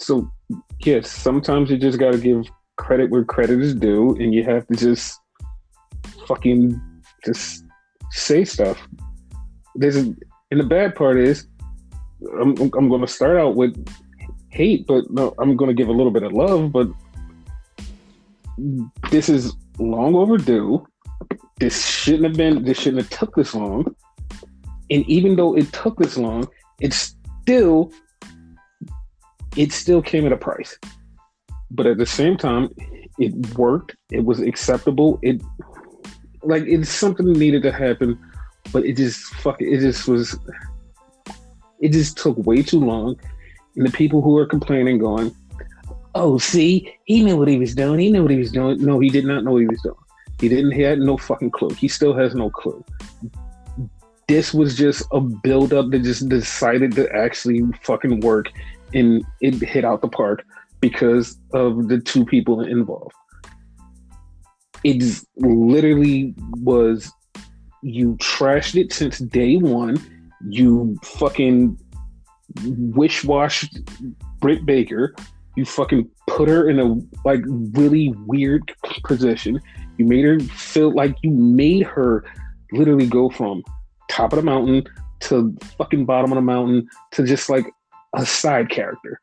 So yes, sometimes you just got to give credit where credit is due, and you have to just fucking just say stuff. And the bad part is, I'm going to start out with hate, but no, I'm going to give a little bit of love. But this is long overdue. This shouldn't have took this long. And even though it took this long, it still came at a price. But at the same time, it worked. It was acceptable. It's something that needed to happen, but it just took way too long. And the people who are complaining going, oh, see, he knew what he was doing. He knew what he was doing. No, he did not know what he was doing. He had no fucking clue. He still has no clue. This was just a build-up that just decided to actually fucking work, and it hit out the park because of the two people involved. It literally was, you trashed it since day one. You fucking wish-washed Britt Baker. You fucking put her in a really weird position. You made her literally go from top of the mountain to fucking bottom of the mountain to just like a side character.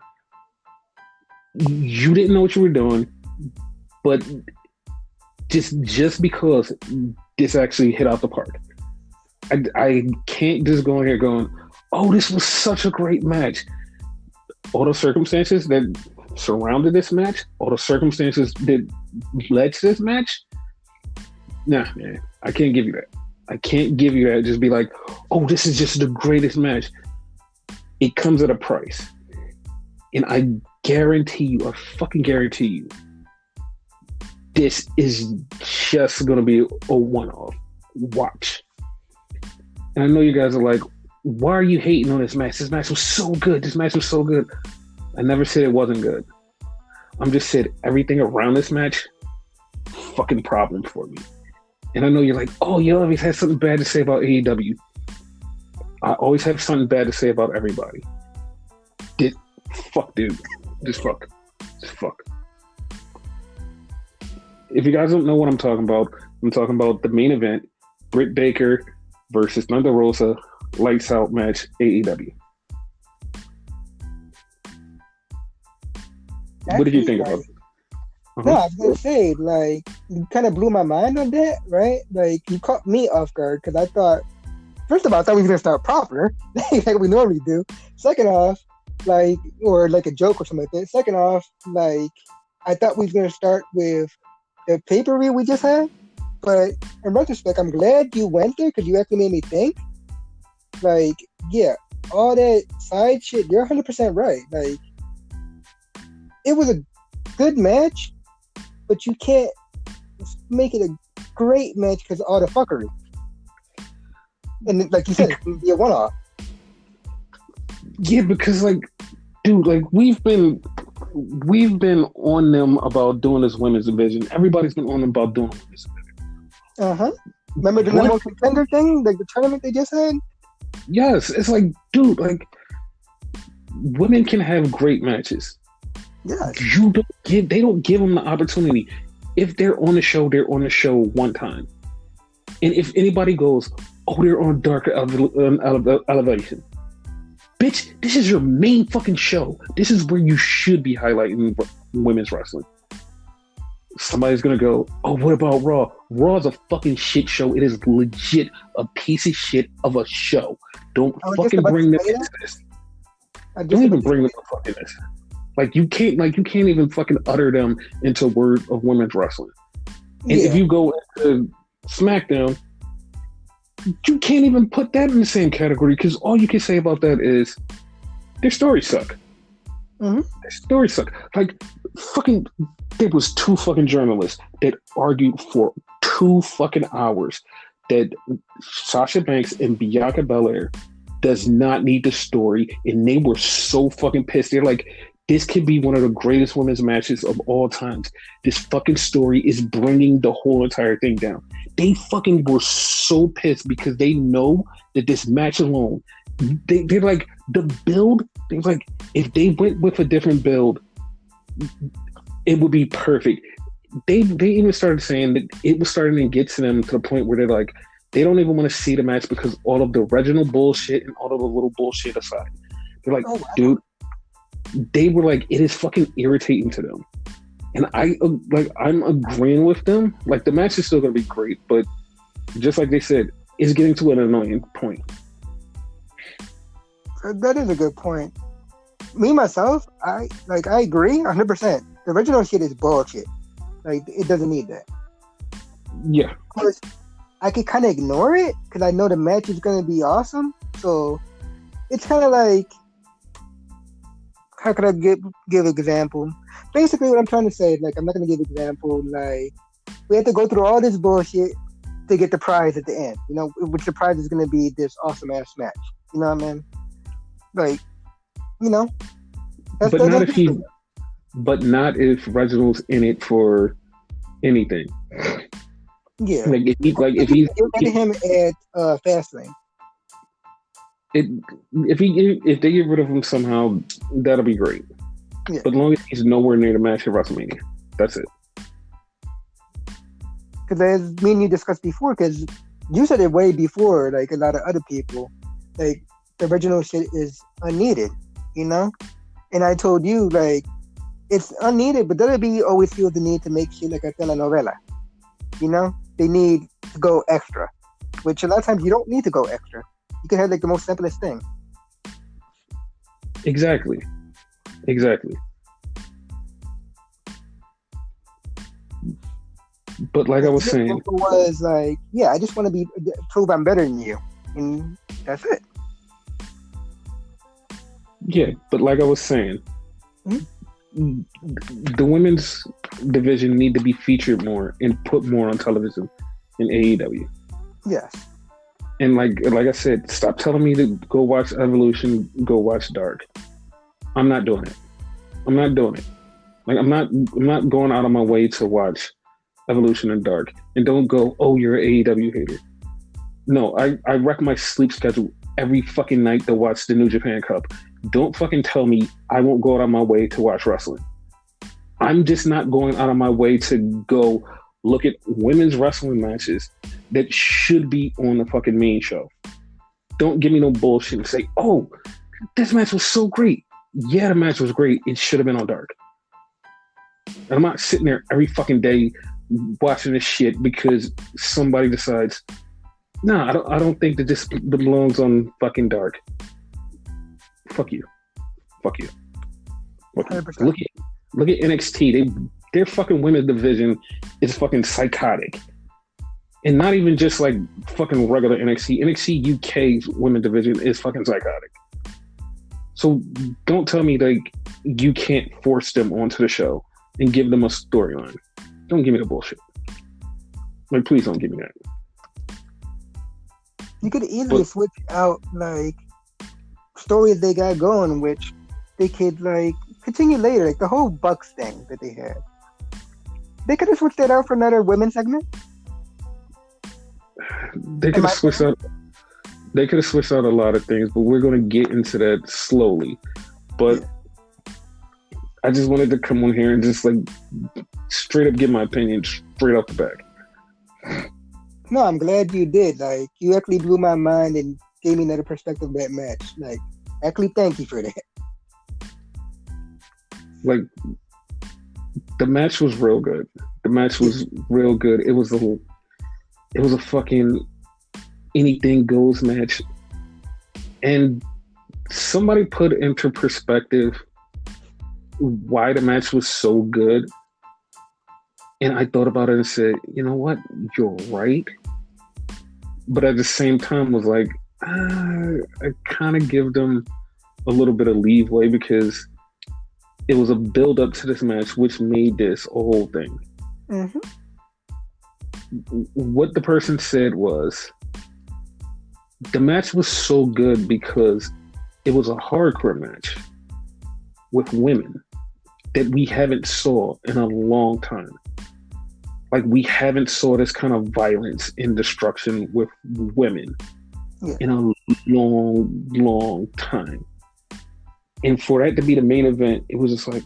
You didn't know what you were doing, but just because this actually hit out the park. I can't just go in here going, oh, this was such a great match. All the circumstances that surrounded this match, all the circumstances that led to this match, nah, man, I can't give you that. I can't give you that. Just be like, oh, this is just the greatest match. It comes at a price. And I fucking guarantee you, this is just going to be a one-off. Watch. And I know you guys are like, why are you hating on this match? This match was so good. This match was so good. I never said it wasn't good. I'm just said everything around this match, fucking problem for me. And I know you're like, oh, you always have something bad to say about AEW. I always have something bad to say about everybody. Fuck, dude. Just fuck. If you guys don't know what I'm talking about the main event, Britt Baker versus Thunder Rosa, lights out match, AEW. What did you think about it? No, I was gonna say, you kind of blew my mind on that, right? You caught me off guard because I thought, first of all, I thought we were gonna start proper, like we normally do. Second off, or a joke or something like that. Second off, I thought we was gonna start with the pay-per-view we just had. But in retrospect, I'm glad you went there because you actually made me think. Yeah, all that side shit, you're 100% right. It was a good match, but you can't make it a great match because of all the fuckery. And like you said, it can be a one-off. Yeah, because dude, we've been on them about doing this women's division. Everybody's been on them about doing this division. Remember the number one contender thing, the tournament they just had? Yes, it's dude, women can have great matches. Yeah, they don't give them the opportunity. If they're on the show, they're on the show one time. And if anybody goes, oh, they're on Dark Elevation. Bitch, this is your main fucking show. This is where you should be highlighting women's wrestling. Somebody's gonna go, oh, what about Raw? Raw's a fucking shit show. It is legit a piece of shit of a show. Don't fucking bring them into this. Don't even bring them to fucking this. You can't even fucking utter them into word of women's wrestling. And if you go to SmackDown, you can't even put that in the same category because all you can say about that is their stories suck. Mm-hmm. Their stories suck. There was two fucking journalists that argued for 2 fucking hours that Sasha Banks and Bianca Belair does not need the story, and they were so fucking pissed. They're like, this could be one of the greatest women's matches of all times. This fucking story is bringing the whole entire thing down. They fucking were so pissed because they know that this match alone They like the build. They like if they went with a different build, it would be perfect. They even started saying that it was starting to get to them to the point where they're like, they don't even want to see the match because all of the original bullshit and all of the little bullshit aside. They're like, oh, wow. Dude, they were like, it is fucking irritating to them. And I'm agreeing with them. Like, the match is still going to be great, but just like they said, it's getting to an annoying point. That is a good point. Me, myself, I agree 100%. The original shit is bullshit. Like, it doesn't need that. Yeah. Of course, I could kind of ignore it because I know the match is going to be awesome. So, it's kind of like, how could I give an example? Basically, what I'm trying to say is, like, I'm not going to give an example. Like, we have to go through all this bullshit to get the prize at the end. You know, which the prize is going to be this awesome ass match. You know what I mean? Like, you know. But not if Reginald's in it for anything. Yeah. Like if he get him at Fastlane. If they get rid of him somehow, that'll be great. Yeah. But as long as he's nowhere near the match at WrestleMania, that's it. Because as me and you discussed before, because you said it way before, like a lot of other people, like the original shit is unneeded, you know? And I told you, like, it's unneeded, but WWE always feels the need to make shit like a telenovela, you know? They need to go extra, which a lot of times you don't need to go extra. You can have like the most simplest thing. Exactly. But like I was saying, it was like, yeah, I just want to prove I'm better than you, and that's it. Yeah, but like I was saying, the women's division need to be featured more and put more on television in AEW. Yes. And like I said, stop telling me to go watch Evolution, go watch Dark. I'm not doing it. Like I'm not going out of my way to watch Evolution and Dark. And don't go, oh, you're an AEW hater. No, I wreck my sleep schedule every fucking night to watch the New Japan Cup. Don't fucking tell me I won't go out of my way to watch wrestling. I'm just not going out of my way to go look at women's wrestling matches that should be on the fucking main show. Don't give me no bullshit and say, oh, this match was so great. Yeah, the match was great. It should have been on Dark. And I'm not sitting there every fucking day watching this shit because somebody decides, no, I don't think that this belongs on fucking Dark. Fuck you. Look at NXT. Their fucking women's division is fucking psychotic. And not even just like fucking regular NXT. NXT UK's women's division is fucking psychotic. So don't tell me like you can't force them onto the show and give them a storyline. Don't give me the bullshit. Like, please don't give me that. You could easily switch out like stories they got going, which they could like continue later, like the whole Bucks thing that they had. They could have switched that out for another women's segment. They could have switched out. They could have switched out a lot of things, but we're going to get into that slowly. But I just wanted to come on here and just like straight up give my opinion straight off the back. No, I'm glad you did. Like, you actually blew my mind and gave me another perspective of that match. Like, actually, thank you for that. Like, the match was real good. It was a fucking anything goes match. And somebody put into perspective why the match was so good. And I thought about it and said, you know what? You're right. But at the same time was like, I kind of give them a little bit of leeway because it was a build up to this match, which made this a whole thing. Mm-hmm. What the person said was, the match was so good because it was a hardcore match with women that we haven't saw in a long time. Like, we haven't saw this kind of violence and destruction with women Yeah. in a long time. And for that to be the main event, it was just like,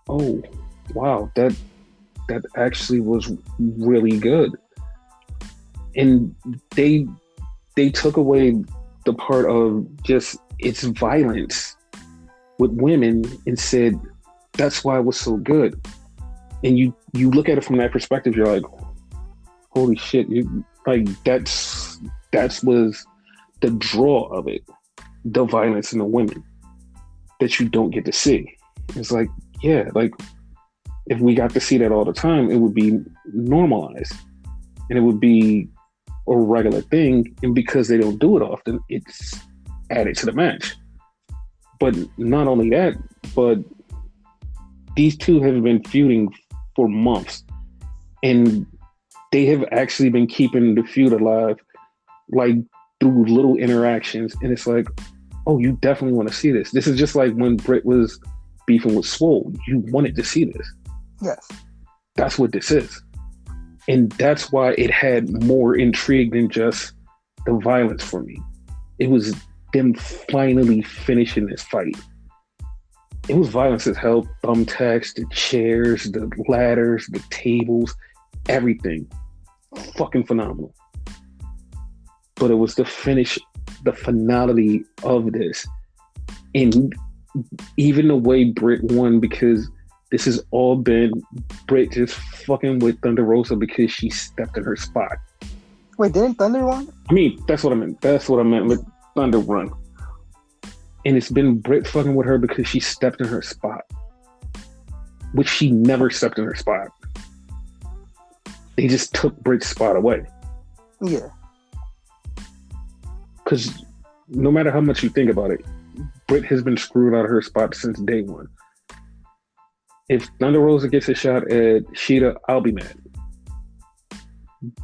oh, wow, that actually was really good. And they they took away the part of just its violence with women and said that's why it was so good. And you look at it from that perspective, you're like, holy shit, like that's was the draw of it, the violence in the women that you don't get to see. It's like, yeah, like if we got to see that all the time, it would be normalized and it would be a regular thing. And because they don't do it often, it's added to the match. But not only that, but these two have been feuding for months, and they have actually been keeping the feud alive, like through little interactions. And it's like, oh, you definitely want to see this. This is just like when Britt was beefing with Swole. You wanted to see this. Yes. That's what this is. And that's why it had more intrigue than just the violence for me. It was them finally finishing this fight. It was violence as hell. Thumbtacks, the chairs, the ladders, the tables, everything. Fucking phenomenal. But it was the finish, the finality of this. And even the way Britt won, because this has all been Britt just fucking with Thunder Rosa because she stepped in her spot. Wait, didn't Thunder won? I mean, that's what I meant. That's what I meant with Thunder Run. And it's been Britt fucking with her because she stepped in her spot, which she never stepped in her spot. They just took Britt's spot away. Yeah. Because no matter how much you think about it, Britt has been screwed out of her spot since day one. If Thunder Rosa gets a shot at Sheeta, I'll be mad.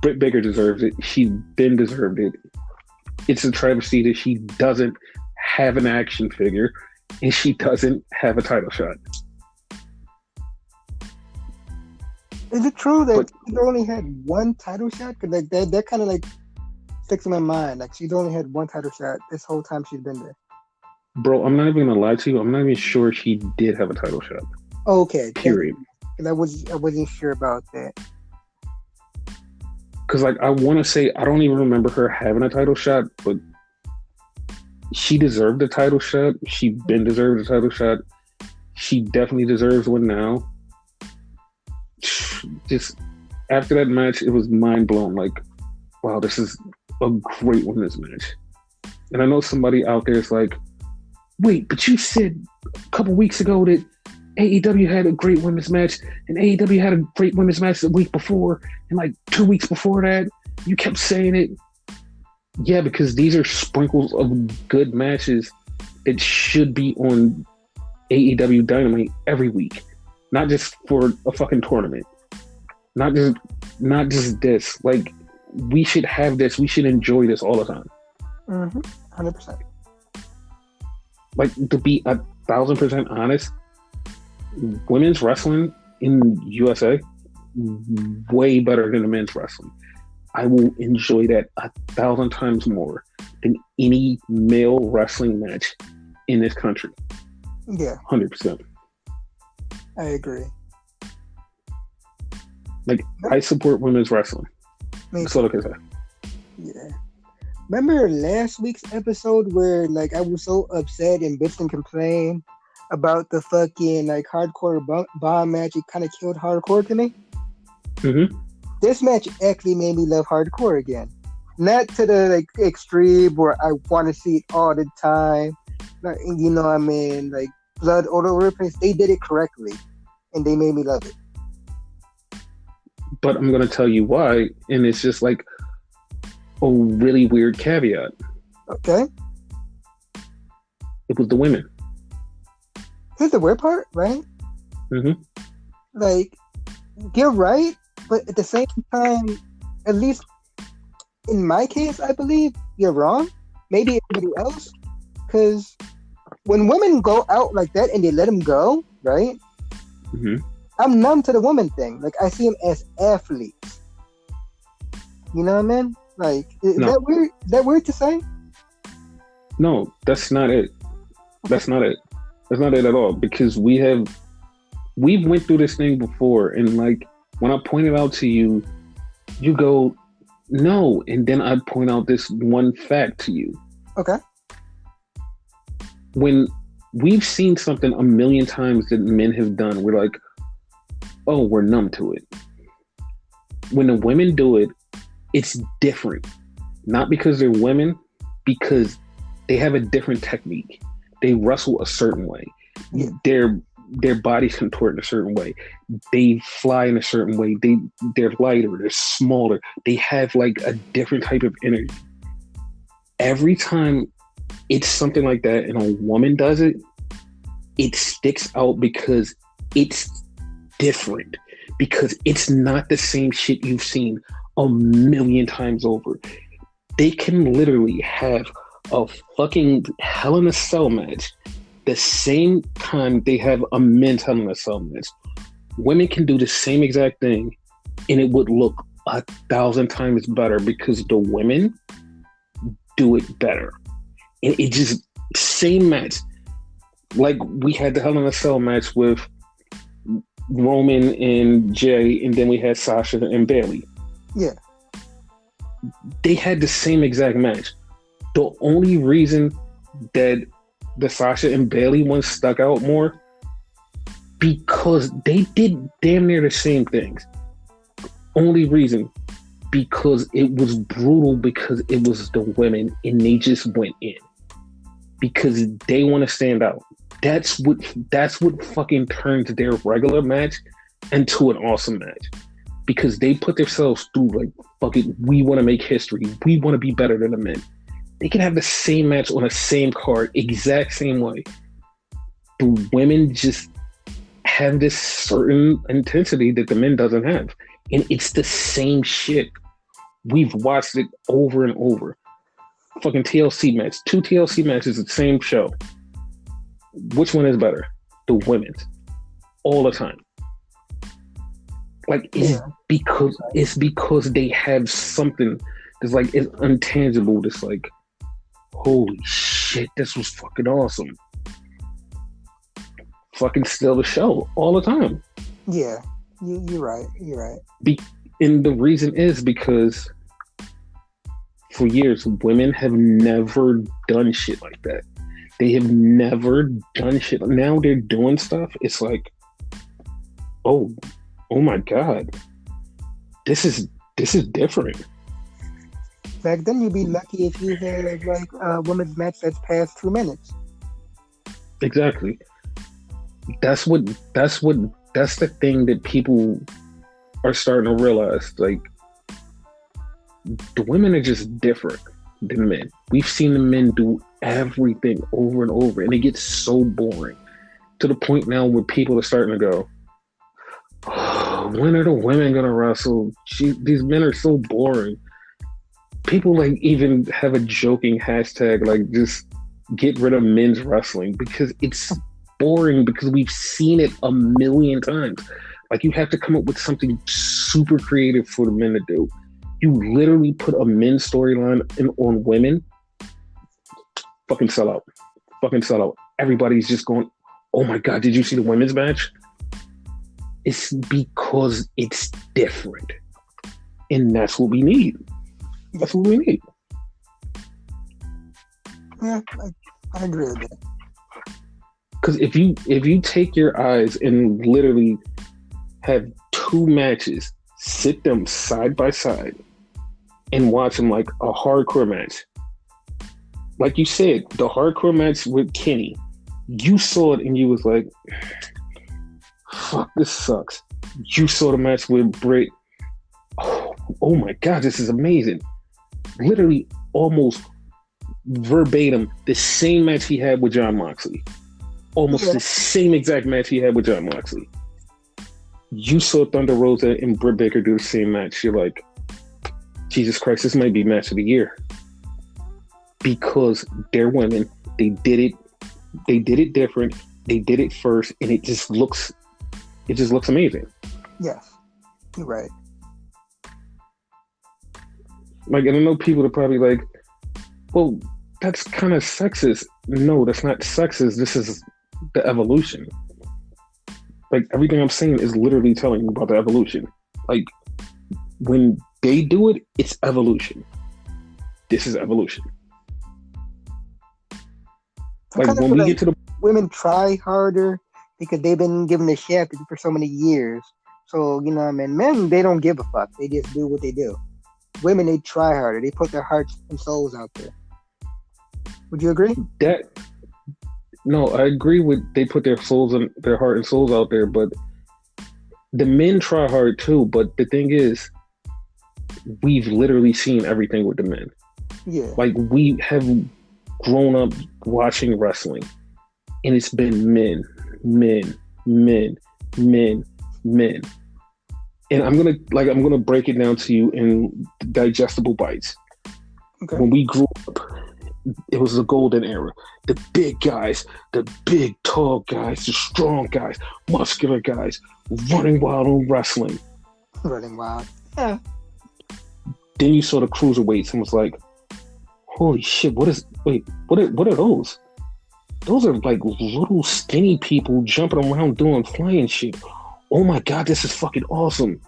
Britt Baker deserves it. She's been deserved it. It's a travesty that she doesn't have an action figure and she doesn't have a title shot. Is it true that she only had one title shot? Because like that kind of like sticks in my mind. Like she's only had one title shot this whole time she's been there. Bro, I'm not even gonna lie to you. I'm not even sure she did have a title shot. Okay. Period. Because I wasn't sure about that. Because like I want to say I don't even remember her having a title shot, but she deserved a title shot. She been deserved a title shot. She definitely deserves one now. Just after that match, it was mind blown. Like, wow, this is a great women's match. And I know somebody out there is like, wait, but you said a couple weeks ago that AEW had a great women's match, and AEW had a great women's match the week before, and like 2 weeks before that, you kept saying it. Yeah, because these are sprinkles of good matches that should be on AEW Dynamite every week, not just for a fucking tournament. Not just this. Like, we should have this. We should enjoy this all the time. 100%. Like, to be 1,000% honest, women's wrestling in USA way better than the men's wrestling. I will enjoy that 1,000 times more than any male wrestling match in this country. Yeah, 100%. I agree. Like, I support women's wrestling. That's all I can say. Yeah. Remember last week's episode where like I was so upset and bitched and complained about the fucking like hardcore bomb match? It kind of killed hardcore to me. Mm-hmm. This match actually made me love hardcore again. Not to the like extreme where I want to see it all the time. Like, you know what I mean? Like blood all over the place. They did it correctly, and they made me love it. But I'm gonna tell you why, and it's just like a really weird caveat. Okay. It was the women. Here's the weird part, right? Mm-hmm. Like, you're right, but at the same time, at least in my case, I believe you're wrong. Maybe everybody else, because when women go out like that and they let them go, right? Mm-hmm. I'm numb to the woman thing. Like, I see them as athletes. You know what I mean? Like, is No. that weird? Is that weird to say? No, that's not it. That's not it. That's not it at all. Because we've went through this thing before, and like when I point it out to you, you go, no, and then I point out this one fact to you. Okay. When we've seen something a million times that men have done, we're like, oh, we're numb to it. When the women do it, it's different. Not because they're women, because they have a different technique. They wrestle a certain way. Yeah. Their bodies contort in a certain way. They fly in a certain way. They're lighter. They're smaller. They have like a different type of energy. Every time it's something like that and a woman does it, it sticks out because it's different. Because it's not the same shit you've seen a million times over. They can literally have a fucking Hell in a Cell match the same time they have a men's Hell in a Cell match. Women can do the same exact thing and it would look 1,000 times better because the women do it better. And it just, same match. Like we had the Hell in a Cell match with Roman and Jay, and then we had Sasha and Bayley. Yeah. They had the same exact match. The only reason that the Sasha and Bayley one stuck out more, because they did damn near the same things. Only reason, because it was brutal, because it was the women and they just went in. Because they want to stand out. That's what fucking turns their regular match into an awesome match. Because they put themselves through like, fucking, we want to make history. We want to be better than the men. They can have the same match on the same card, exact same way. The women just have this certain intensity that the men doesn't have. And it's the same shit. We've watched it over and over. Fucking TLC match. 2 TLC matches at the same show. Which one is better? The women's. All the time. Like, it's because they have something that's like, it's intangible. That's like, holy shit, this was fucking awesome. Fucking steal the show all the time. Yeah, you're right. You're right. And the reason is because for years, women have never done shit like that. They have never done shit. Now they're doing stuff. It's like, oh my God, this is different. Back then, you'd be lucky if you had like a women's match that's past 2 minutes. Exactly. That's the thing that people are starting to realize. Like, the women are just different than men. We've seen the men do everything over and over, and it gets so boring to the point now where people are starting to go, oh, when are the women gonna wrestle? These men are so boring. People like even have a joking hashtag like, just get rid of men's wrestling, because it's boring, because we've seen it a million times. Like, you have to come up with something super creative for the men to do. You literally put a men's storyline on women, fucking sell out. Fucking sell out. Everybody's just going, oh my God, did you see the women's match? It's because it's different. And that's what we need. That's what we need. Yeah, I agree with that. Because if you take your eyes and literally have 2 matches, sit them side by side, and watch them like a hardcore match. Like you said, the hardcore match with Kenny, you saw it and you was like, fuck, this sucks. You saw the match with Britt. Oh my God, this is amazing. Literally almost verbatim the same match he had with Jon Moxley. Almost the same exact match he had with Jon Moxley. You saw Thunder Rosa and Britt Baker do the same match. You're like, Jesus Christ, this might be match of the year. Because they're women. They did it different. They did it first, and it just looks amazing. Yes, you're right. Like, and I know people are probably like, well, that's kind of sexist. No, that's not sexist. This is the evolution. Like, everything I'm saying is literally telling you about the evolution. Like, when they do it, it's evolution. This is evolution. I Like, when we get to the women try harder because they've been given the shaft for so many years. So, you know what I mean? Men, they don't give a fuck. They just do what they do. Women, they try harder. They put their hearts and souls out there. Would you agree? No, I agree with they put their souls and their heart and souls out there, but the men try hard too. But the thing is, we've literally seen everything with the men. Yeah. Like, we have grown up watching wrestling, and it's been men. And I'm gonna break it down to you in digestible bites. Okay. When we grew up, it was the golden era. The big guys, the big tall guys, the strong guys, muscular guys, running wild on wrestling. Running wild. Yeah. Then you saw the cruiserweights and was like, holy shit, what are those? Those are like little skinny people jumping around doing flying shit. Oh my God, this is fucking awesome.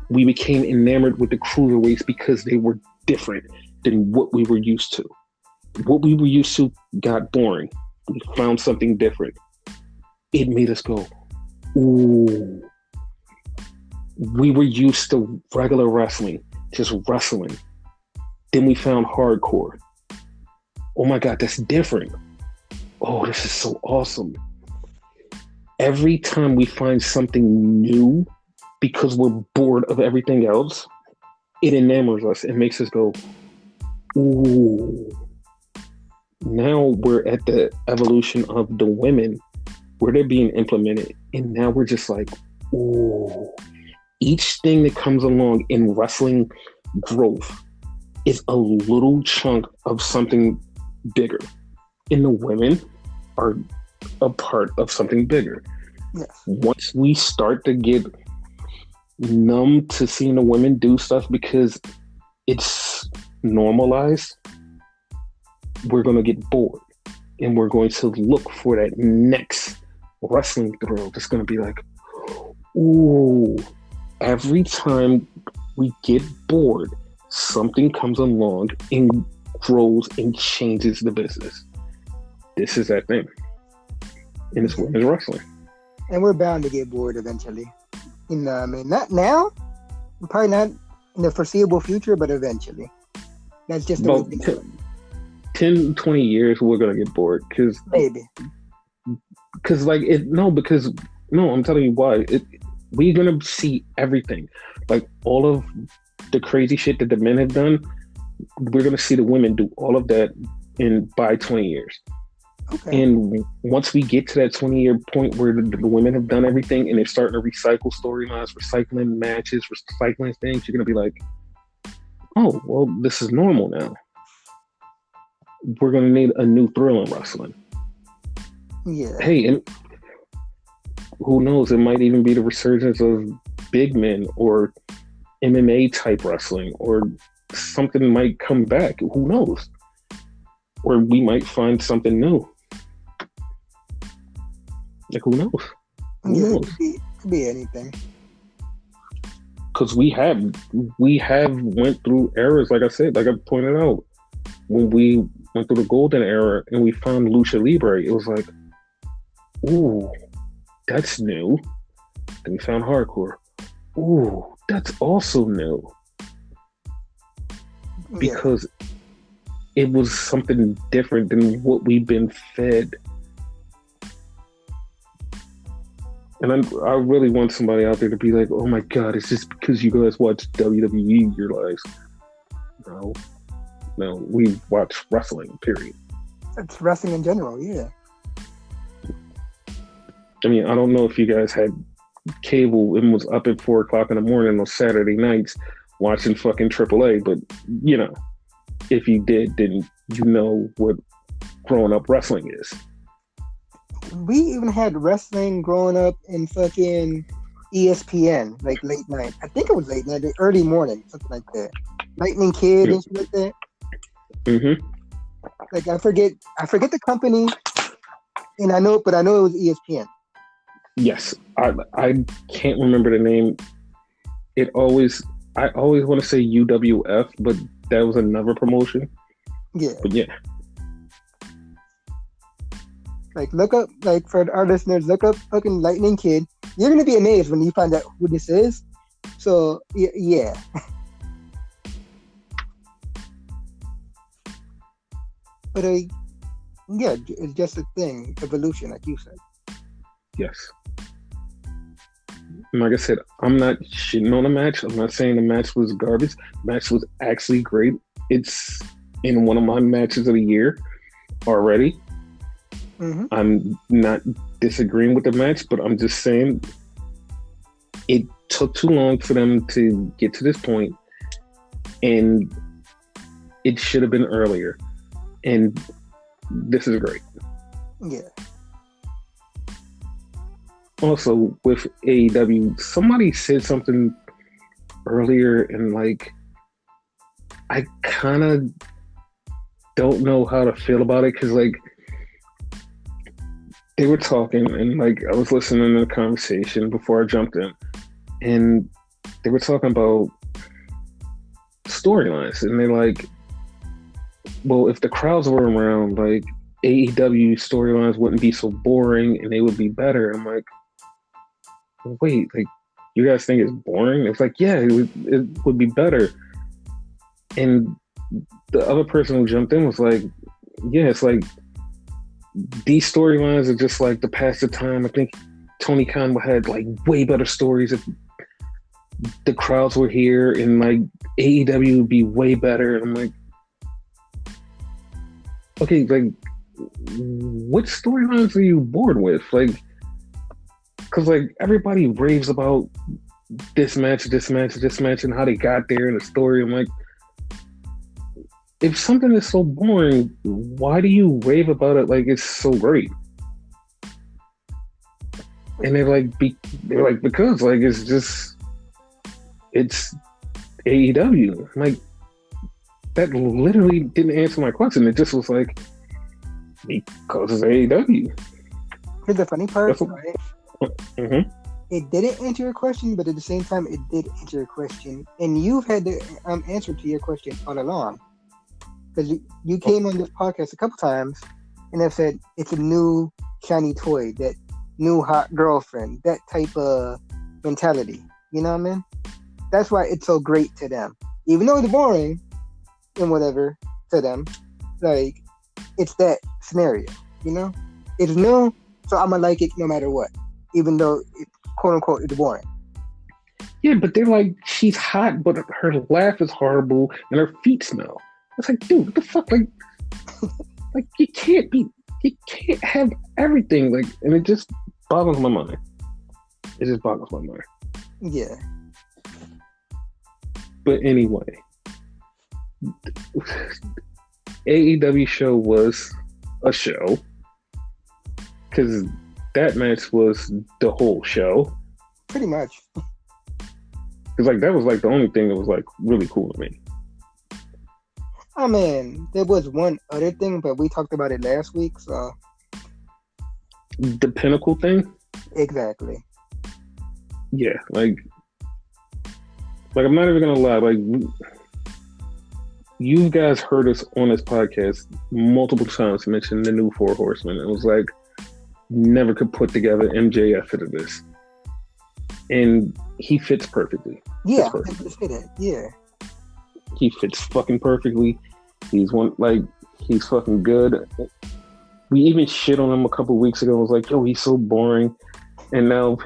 We became enamored with the cruiserweights because they were different than what we were used to. What we were used to got boring. We found something different. It made us go, ooh. We were used to regular wrestling, just wrestling. Then we found hardcore. Oh my God, that's different. Oh, this is so awesome. Every time we find something new, because we're bored of everything else, it enamors us. It makes us go, ooh. Now we're at the evolution of the women where they're being implemented. And now we're just like, ooh. Each thing that comes along in wrestling growth is a little chunk of something bigger. And the women are a part of something bigger. Yes. Once we start to get numb to seeing the women do stuff because it's normalized, we're going to get bored. And we're going to look for that next wrestling thrill that's going to be like, ooh. Every time we get bored, something comes along and grows and changes the business. This is that thing. And it's women's wrestling. And we're bound to get bored eventually. You know, I mean, not now, probably not in the foreseeable future, but eventually. That's just the way things 10, 20 years, we're going to get bored. Maybe. Because, I'm telling you why. We're going to see everything. Like, all of the crazy shit that the men have done, we're going to see the women do all of that by 20 years. Okay. And once we get to that 20-year point where the women have done everything and they're starting to recycle storylines, recycling matches, recycling things, you're going to be like, oh, well, this is normal now. We're going to need a new thrill in wrestling. Yeah. Hey, and who knows? It might even be the resurgence of big men or MMA type wrestling, or something might come back. Who knows? Or we might find something new. Like, who knows? Who knows? Could be anything. Because we have went through eras, like I said, like I pointed out, when we went through the golden era and we found Lucha Libre, it was like, ooh, that's new. Then we found hardcore. Ooh, that's also new. Because it was something different than what we've been fed. And I really want somebody out there to be like, oh my God, it's just because you guys watch WWE your lives. No, we watch wrestling, period. It's wrestling in general, yeah. I mean, I don't know if you guys had cable and was up at 4 o'clock in the morning on Saturday nights watching fucking AAA, but, you know, if you did, then you know what growing up wrestling is. We even had wrestling growing up in fucking ESPN, like late night. I think it was late night, early morning, something like that. Lightning Kid and shit like that. Mm-hmm. Like I forget the company, and I know it was ESPN. Yes, I can't remember the name. I always want to say UWF, but that was another promotion. Yeah. But yeah. Like look up, like for our listeners, look up fucking Lightning Kid. You're gonna be amazed when you find out who this is. So yeah. But yeah, it's just a thing, evolution, like you said. Yes. Like I said, I'm not shitting on the match. I'm not saying the match was garbage. The match was actually great. It's in one of my matches of the year already. Mm-hmm. I'm not disagreeing with the match, but I'm just saying it took too long for them to get to this point, and it should have been earlier. And this is great. Yeah. Also, with AEW, somebody said something earlier, and like, I kind of don't know how to feel about it because, like, they were talking, and like, I was listening to the conversation before I jumped in, and they were talking about storylines, and they're like, well, if the crowds were around, like, AEW storylines wouldn't be so boring and they would be better. I'm like, wait, like, you guys think it's boring? It's like, yeah, it would be better. And the other person who jumped in was like, yeah, it's like, these storylines are just like to pass the time. I think Tony Khan had like way better stories if the crowds were here, and like AEW would be way better. And I'm like, okay, like, what storylines are you bored with? Like, because like everybody raves about this match, and how they got there and the story. I'm like, if something is so boring, why do you rave about it like it's so great? And they're like, because like it's AEW. I'm like, that literally didn't answer my question. It just was like, because it's AEW. Here's the funny part, right? Mm-hmm. It didn't answer your question, but at the same time, it did answer your question. And you've had the answer to your question all along. Because you came on this podcast a couple times and have said it's a new shiny toy, that new hot girlfriend, that type of mentality. You know what I mean? That's why it's so great to them. Even though it's boring and whatever to them, like, it's that scenario, you know? It's new, so I'm going to like it no matter what, even though it, quote unquote, it's boring. Yeah, but they're like, she's hot, but her laugh is horrible and her feet smell. It's like, dude, what the fuck? Like, like you can't have everything. Like, and it just boggles my mind. It just boggles my mind. Yeah. But anyway, AEW show was a show because that match was the whole show. Pretty much. Because like that was like the only thing that was like really cool to me. I mean, there was one other thing, but we talked about it last week, so. The Pinnacle thing? Exactly. Yeah, like I'm not even gonna lie, like, you guys heard us on this podcast multiple times mention the new Four Horsemen. It was like, never could put together MJF into this. And he fits perfectly. Yeah, I was gonna say that. Yeah. He fits fucking perfectly. He's fucking good. We even shit on him a couple weeks ago. I was like, yo, he's so boring. And now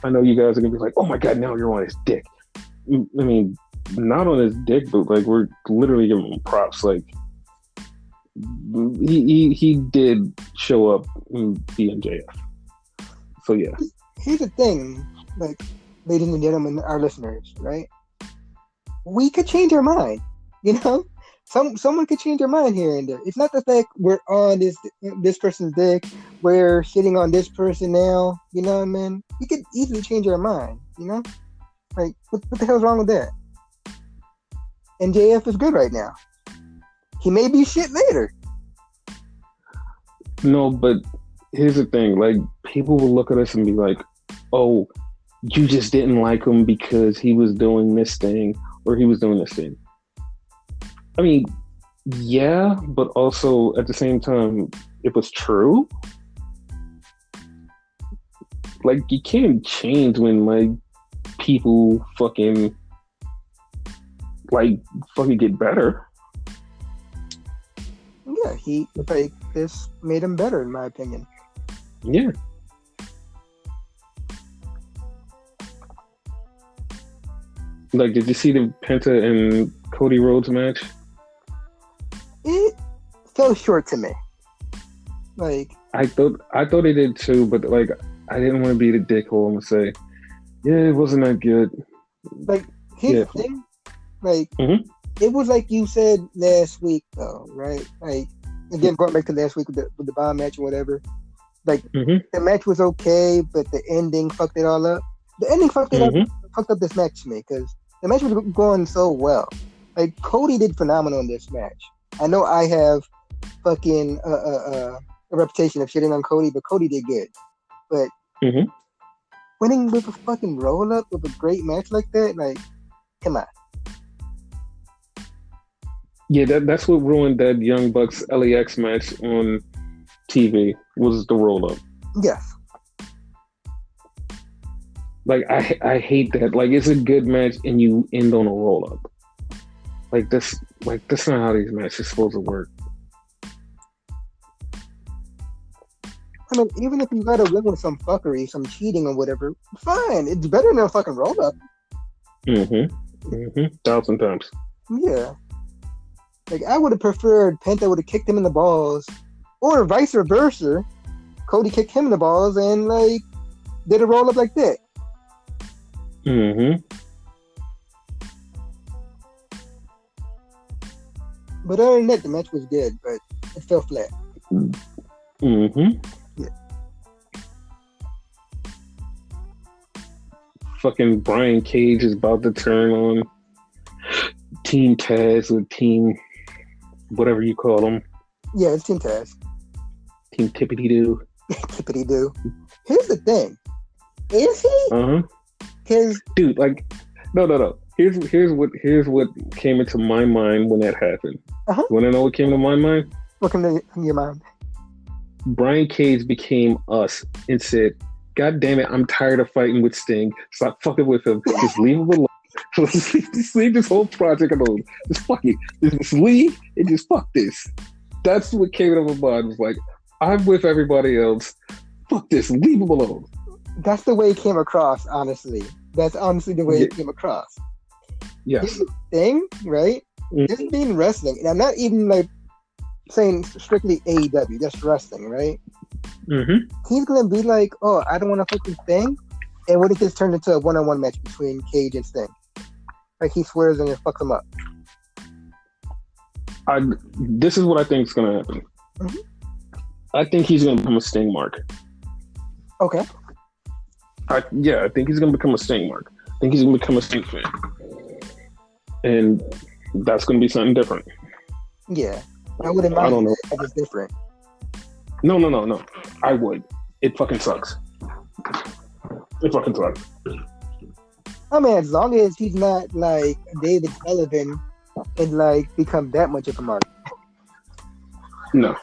I know you guys are gonna be like, oh my god, now you're on his dick. I mean, not on his dick, but like we're literally giving him props. Like he did show up in the MJF. So yeah. Here's the thing, like, ladies and gentlemen, our listeners, right? We could change our mind, you know. Someone could change their mind here and there. It's not the fact we're on this person's dick, we're shitting on this person now. You know what I mean? We could easily change our mind. You know, like what the hell's wrong with that? MJF is good right now. He may be shit later. No, but here's the thing. Like, people will look at us and be like, oh, you just didn't like him because he was doing this thing or he was doing this thing. I mean, yeah, but also at the same time, it was true. Like, you can't change when, like, people fucking get better. Yeah, he, like, this made him better, in my opinion. Yeah. Like, did you see the Penta and Cody Rhodes match? It fell short to me. Like, I thought it did too, but like, I didn't want to be the dickhole and say, yeah, it wasn't that good. Like, here's the thing. Like, it was like you said last week, though, right? Like, again, going back to last week with the bomb match or whatever. Like, the match was okay, but the ending fucked it all up. The ending fucked it up, fucked up this match to me, because the match was going so well. Like, Cody did phenomenal in this match. I know I have fucking a reputation of shitting on Cody, but Cody did good. But winning with a fucking roll up with a great match like that, like, come on. Yeah, that's what ruined that Young Bucks LAX match on TV, was the roll up. Yes. Like, I hate that. Like, it's a good match and you end on a roll up. That's not how these matches are supposed to work. I mean, even if you gotta live with some fuckery, some cheating or whatever, fine. It's better than a fucking roll up. 1,000 times. Yeah. Like, I would have preferred Penta would have kicked him in the balls, or vice versa. Cody kicked him in the balls and, like, did a roll up like that. But other than that, the match was good, but it fell flat. Yeah. Fucking Brian Cage is about to turn on Team Taz or Team whatever you call them. Yeah, it's Team Taz. Team Tippity Doo. Tippity Doo. Here's the thing. Is he? Because dude, like, no. Here's what came into my mind when that happened. You want to know what came to my mind? What came to your mind? Brian Cage became us and said, God damn it, I'm tired of fighting with Sting. Stop fucking with him. Just leave him alone. Just leave this whole project alone. Just fuck it. Just leave and just fuck this. That's what came into my mind. Was like, I'm with everybody else. Fuck this. Leave him alone. That's the way it came across, honestly. That's honestly the way it came across. Yes. Here's the thing, right? This being wrestling, and I'm not even like saying strictly AEW, just wrestling, right? He's gonna be like, oh, I don't want to fuck this thing. And what if this turned into a one-on-one match between Cage and Sting? Like, he swears and it fucks him up. This is what I think is gonna happen. I think he's gonna become a Sting mark. Okay. I think he's gonna become a Sting mark. I think he's gonna become a Sting fan. And that's gonna be something different. Yeah. I wouldn't mind. I don't know. If it's different. No. I would. It fucking sucks. It fucking sucks. I mean, as long as he's not like David Sullivan and like become that much of a mark. No.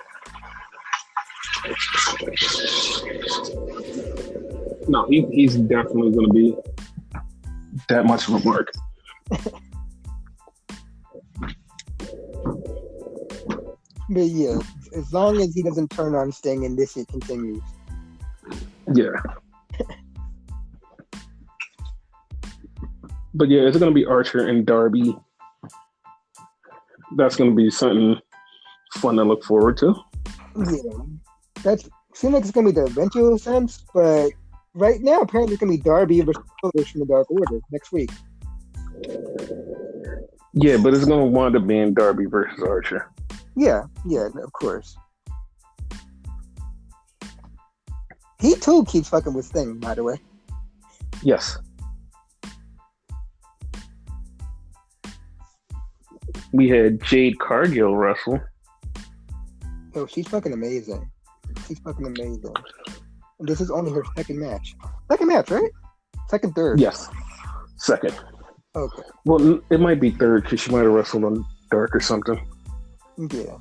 No, he's definitely going to be that much of a mark. But yeah, as long as he doesn't turn on Sting and this shit continues. Yeah. But yeah, it's going to be Archer and Darby. That's going to be something fun to look forward to. Yeah. That seems like it's going to be the eventual sense, but right now, apparently it's going to be Darby versus Otis from the Dark Order next week. Yeah, but it's going to wind up being Darby versus Archer. Yeah, of course. He too keeps fucking with Sting, by the way. Yes. We had Jade Cargill wrestle. Oh, she's fucking amazing. She's fucking amazing. And this is only her second match. Second match, right? Second, third. Yes, second. Okay. Well, it might be third because she might have wrestled on Dark or something. Yeah.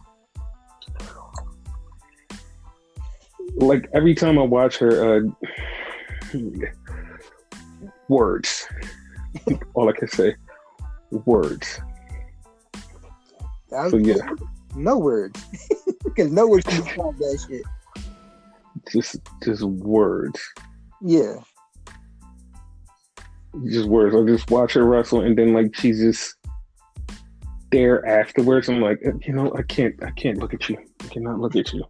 Like every time I watch her, words. All I can say, words. So yeah, no words, because no words can describe that shit. Just words. Yeah. Just words. I just watch her wrestle, and then like she's just there afterwards. I'm like, I can't look at you. I cannot look at you.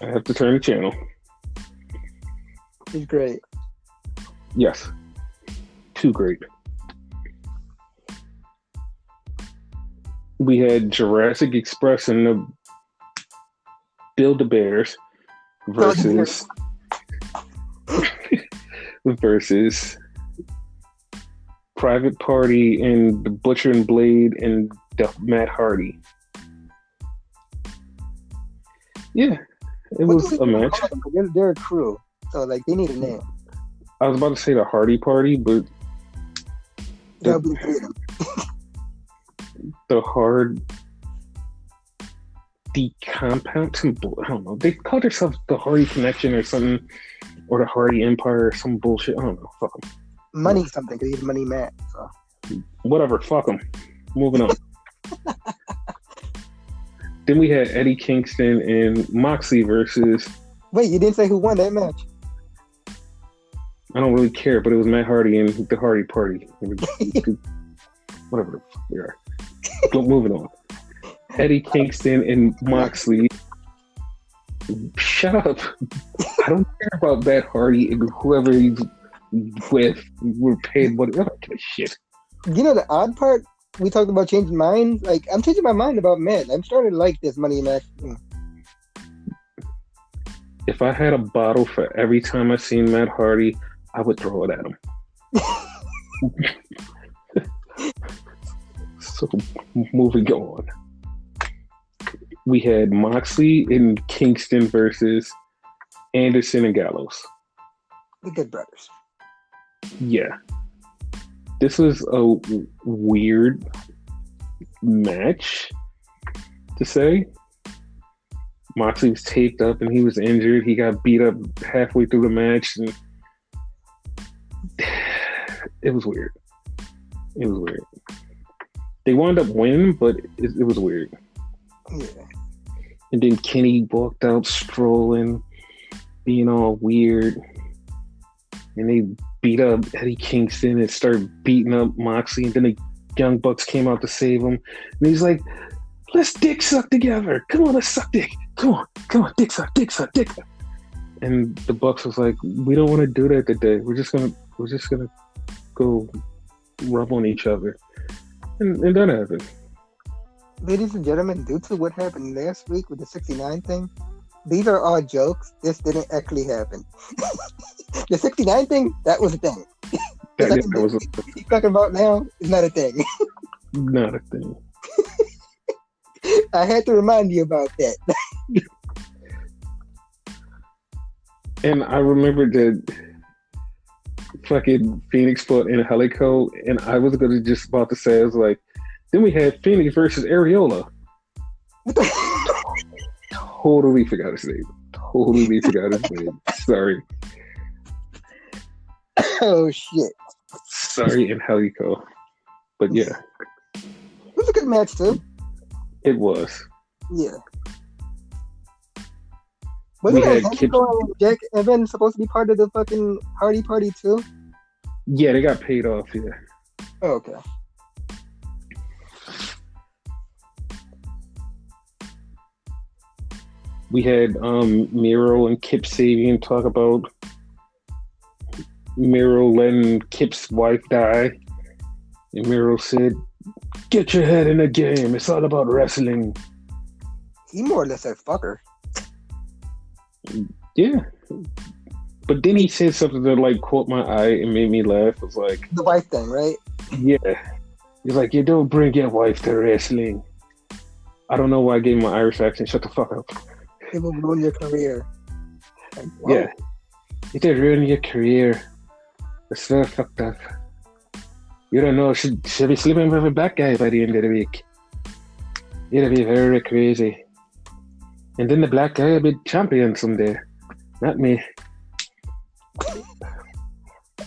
I have to turn the channel. She's great. Yes. Too great. We had Jurassic Express and the Build-A-Bears versus Private Party and the Butcher and Blade and the Matt Hardy. Yeah, it was a match. They're a crew, so like they need a name. I was about to say the Hardy Party, but the compound, I don't know. They called themselves the Hardy Connection or something, or the Hardy Empire or some bullshit. I don't know. Fuck them. Money something, because he's Money Matt. So. Whatever. Fuck them. Moving on. Then we had Eddie Kingston and Moxley versus. Wait, you didn't say who won that match? I don't really care, but it was Matt Hardy and the Hardy Party. Whatever the fuck they are. Moving on. Eddie Kingston and Moxley. Shut up. I don't care about Matt Hardy and whoever he's with. We're paid whatever. Shit. You know the odd part? We talked about changing minds. Like, I'm changing my mind about Matt. I'm starting to like this Money match. If I had a bottle for every time I seen Matt Hardy, I would throw it at him. So, moving on. We had Moxley and Kingston versus Anderson and Gallows. The Good Brothers. Yeah. This was a weird match, to say. Moxley was taped up and he was injured. He got beat up halfway through the match. And it was weird. It was weird. They wound up winning, but it was weird. Yeah. And then Kenny walked out strolling, being all weird. And they beat up Eddie Kingston and started beating up Moxley. And then the Young Bucks came out to save him. And he's like, let's dick suck together. Come on, let's suck dick. Come on, dick suck. And the Bucks was like, we don't want to do that today. We're just gonna go rub on each other. And that happened. Ladies and gentlemen, due to what happened last week with the 69 thing, these are all jokes. This didn't actually happen. The 69 thing, that was a thing. That was what you're talking about now is not a thing. Not a thing. I had to remind you about that. And I remember that fucking Phoenix fought in Helico, and I was just about to say, I was like, then we had Phoenix versus Areola. Totally forgot his name. Sorry. Oh, shit. Sorry, in Helico. But yeah. It was a good match, too. It was. Yeah. Wasn't Helico and Jack Evans supposed to be part of the fucking Hardy Party, too? Yeah, they got paid off, yeah. Oh, okay. We had Miro and Kip Sabian talk about Miro letting Kip's wife die. And Miro said, get your head in the game. It's all about wrestling. He more or less said, fuck her. Yeah. But then he said something that like caught my eye and made me laugh. It was like... The wife thing, right? Yeah. He's like, you don't bring your wife to wrestling. I don't know why I gave him my Irish accent. Shut the fuck up. It will ruin your career. Like, whoa. Yeah, it did ruin your career. It's very fucked up. You don't know. She'll be sleeping with a black guy by the end of the week. It'll be very crazy. And then the black guy will be champion someday. Not me.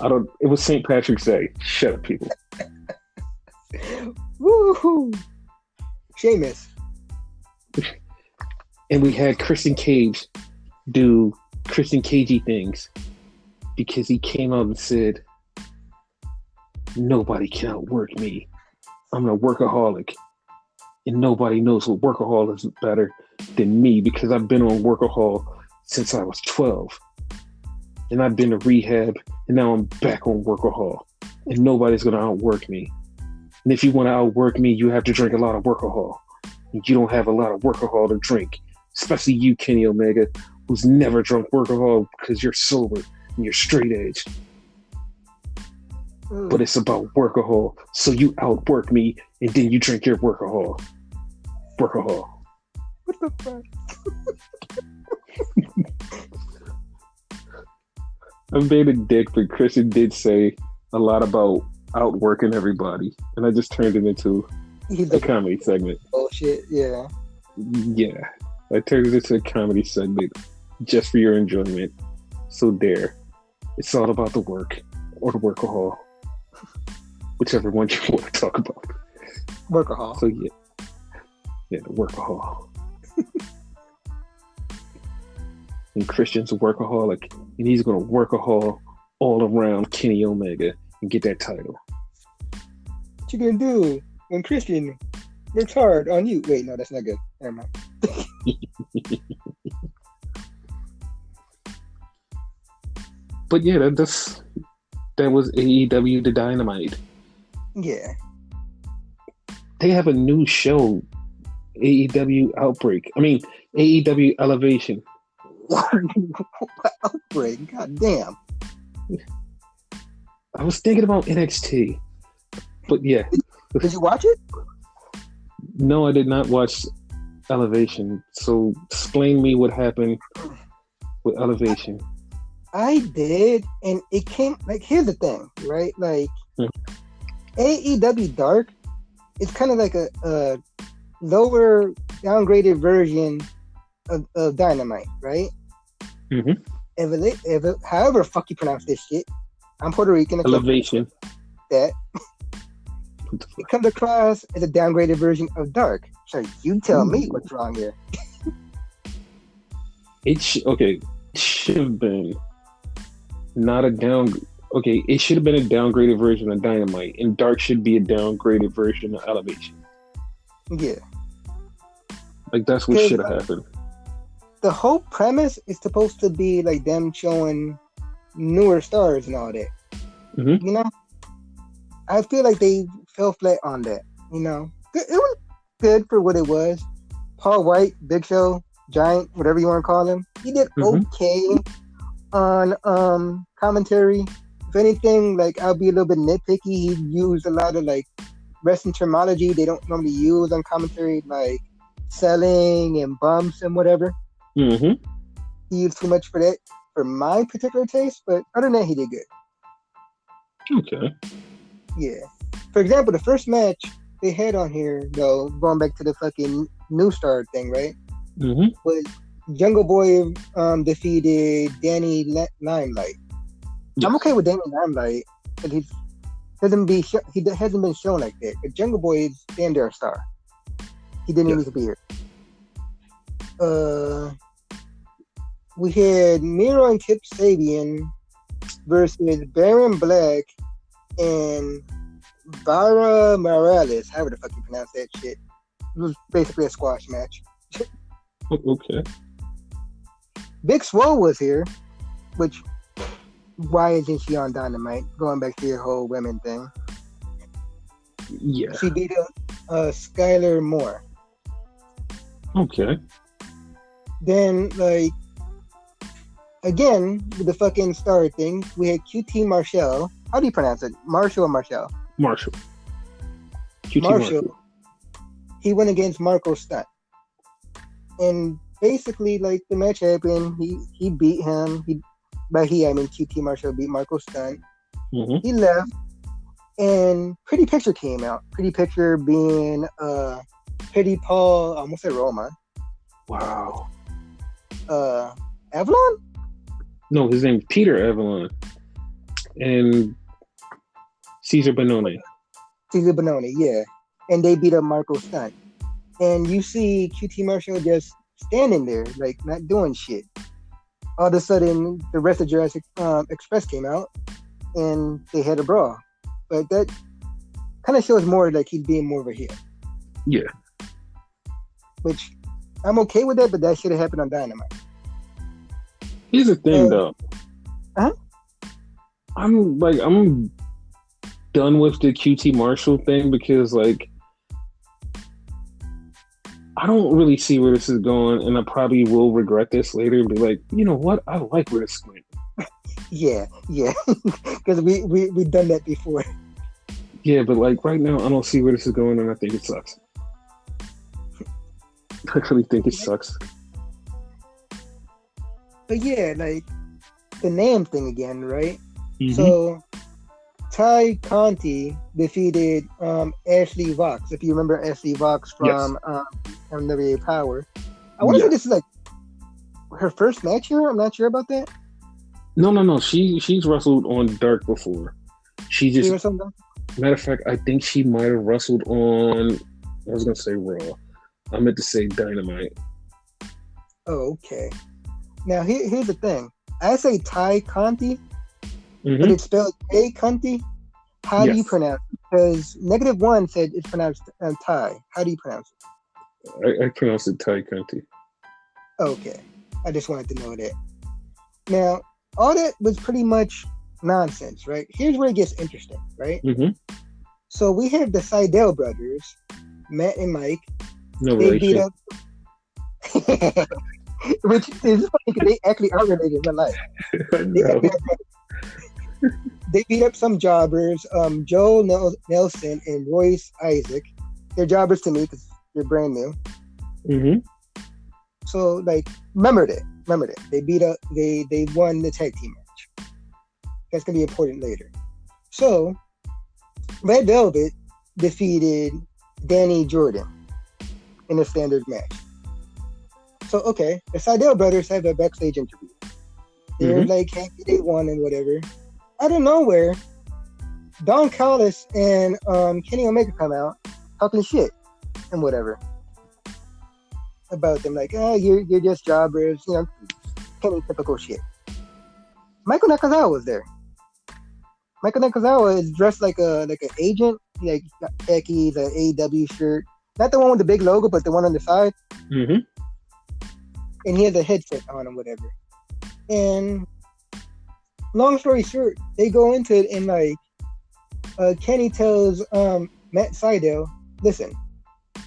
I don't. It was St. Patrick's Day. Shut up, people. Woohoo! Sheamus. And we had Christian Cage do Christian Cagey things because he came out and said, nobody can outwork me. I'm a workaholic. And nobody knows what workaholic is better than me because I've been on workahol since I was 12. And I've been to rehab and now I'm back on workahol. And nobody's going to outwork me. And if you want to outwork me, you have to drink a lot of workahol. And you don't have a lot of workahol to drink. Especially you, Kenny Omega, who's never drunk workahol because you're sober and you're straight edge. But it's about workahol. So you outwork me and then you drink your workahol. Workahol. What the fuck? I'm being a dick, but Christian did say a lot about outworking everybody. And I just turned it into a comedy segment. Bullshit, yeah. Yeah. I turned it into a comedy segment just for your enjoyment. So there. It's all about the work or the workahol. Whichever one you want to talk about. Workahol. So yeah. Yeah, the workahol. And Christian's a workaholic, and he's going to workahol all around Kenny Omega and get that title. What you gonna do when Christian works hard on you? Wait, no, that's not good. Never mind. But yeah, that was AEW The Dynamite. Yeah. They have a new show, AEW Outbreak. I mean, AEW Elevation. Outbreak, god damn. I was thinking about NXT, but yeah. Did you watch it? No, I did not watch Elevation. So explain me what happened with Elevation. I did, and it came like, here's the thing, right? Like AEW Dark, it's kind of like a lower downgraded version of Dynamite, right? Mm-hmm. However fuck you pronounce this shit, I'm Puerto Rican. Elevation. That it comes across as a downgraded version of Dark. So you tell me what's wrong here. It should have been not a down. Okay, it should have been a downgraded version of Dynamite, and Dark should be a downgraded version of Elevation. Yeah, like that's what should have happened. The whole premise is supposed to be like them showing newer stars and all that. Mm-hmm. You know, I feel like they fell flat on that. You know, it was good for what it was. Paul White, Big Show, Giant, whatever you want to call him, he did okay on commentary. If anything, like I'll be a little bit nitpicky. He used a lot of like wrestling terminology they don't normally use on commentary, like selling and bumps and whatever. Mm-hmm. He used too much for that, for my particular taste, but other than that, he did good. Okay. Yeah. For example, the first match they had on here, though, going back to the fucking New Star thing, right? Mm-hmm. Was Jungle Boy defeated Danny Limelight. Yes. I'm okay with Danny Limelight, but he hasn't been shown like that. But Jungle Boy is damn near a star. He didn't need to be here. We had Miro and Kip Sabian versus Baron Black and Bara Morales, however the fuck you pronounce that shit. It was basically a squash match. Okay. Big Swole was here, which, why isn't she on Dynamite? Going back to your whole women thing. Yeah. She beat Skylar Moore. Okay. Then, like, again, with the fucking star thing, we had QT Marshall. How do you pronounce it? Marshall or Marshall? Marshall. Marshall, he went against Marco Stunt. And basically, like, the match happened. He beat him. By he, I mean QT Marshall beat Marco Stunt. Mm-hmm. He left, and Pretty Picture came out. Pretty Picture being Pretty Paul, I almost said Roma. Wow. Avalon? No, his name's Peter Avalon. And Cesar Bononi. Cesar Bononi, yeah. And they beat up Marco Stunt. And you see QT Marshall just standing there, like, not doing shit. All of a sudden, the rest of Jurassic Express came out, and they had a brawl. But that kind of shows more like he's being more of a heel. Yeah. Which, I'm okay with that, but that should have happened on Dynamite. Here's the thing, though. Huh? I'm done with the QT Marshall thing because, like, I don't really see where this is going, and I probably will regret this later and be like, you know what? I like where this went. Yeah, because we've done that before. Yeah, but like right now, I don't see where this is going, and I think it sucks. I really think it sucks. But yeah, like the name thing again, right? Mm-hmm. So Ty Conti defeated Ashley Vox. If you remember Ashley Vox from NWA Power. I want to say this is like her first match here. I'm not sure about that. No. She's wrestled on Dark before. Matter of fact, I think she might have wrestled on. I was gonna say Raw. I meant to say Dynamite. Oh, okay. Now here's the thing. I say Ty Conti, mm-hmm. but it's spelled Tay Conti. How do you pronounce it? Because -1 said it's pronounced Ty. How do you pronounce it? I pronounce it Ty Conti. Okay. I just wanted to know that. Now, all that was pretty much nonsense, right? Here's where it gets interesting, right? Mm-hmm. So we have the Seidel brothers, Matt and Mike. No they relation. beat up, which is funny because they actually are related in real life. They beat up some jobbers, Joe Nelson and Royce Isaac. They're jobbers to me because they're brand new. Mm-hmm. So, like, remember that. They beat up. They won the tag team match. That's gonna be important later. So, Red Velvet defeated Danny Jordan in a standard match. So, okay, the Seidel brothers have a backstage interview. They're like happy they won and whatever. Out of nowhere, Don Callis and Kenny Omega come out talking shit and whatever about them, like, oh, you're just jobbers, you know, Kenny typical shit. Michael Nakazawa was there. Michael Nakazawa is dressed like an agent. He like got khakis, an AEW shirt, not the one with the big logo, but the one on the side. Mm-hmm. And he has a headset on or whatever. And long story short, they go into it and like Kenny tells Matt Seidel, listen,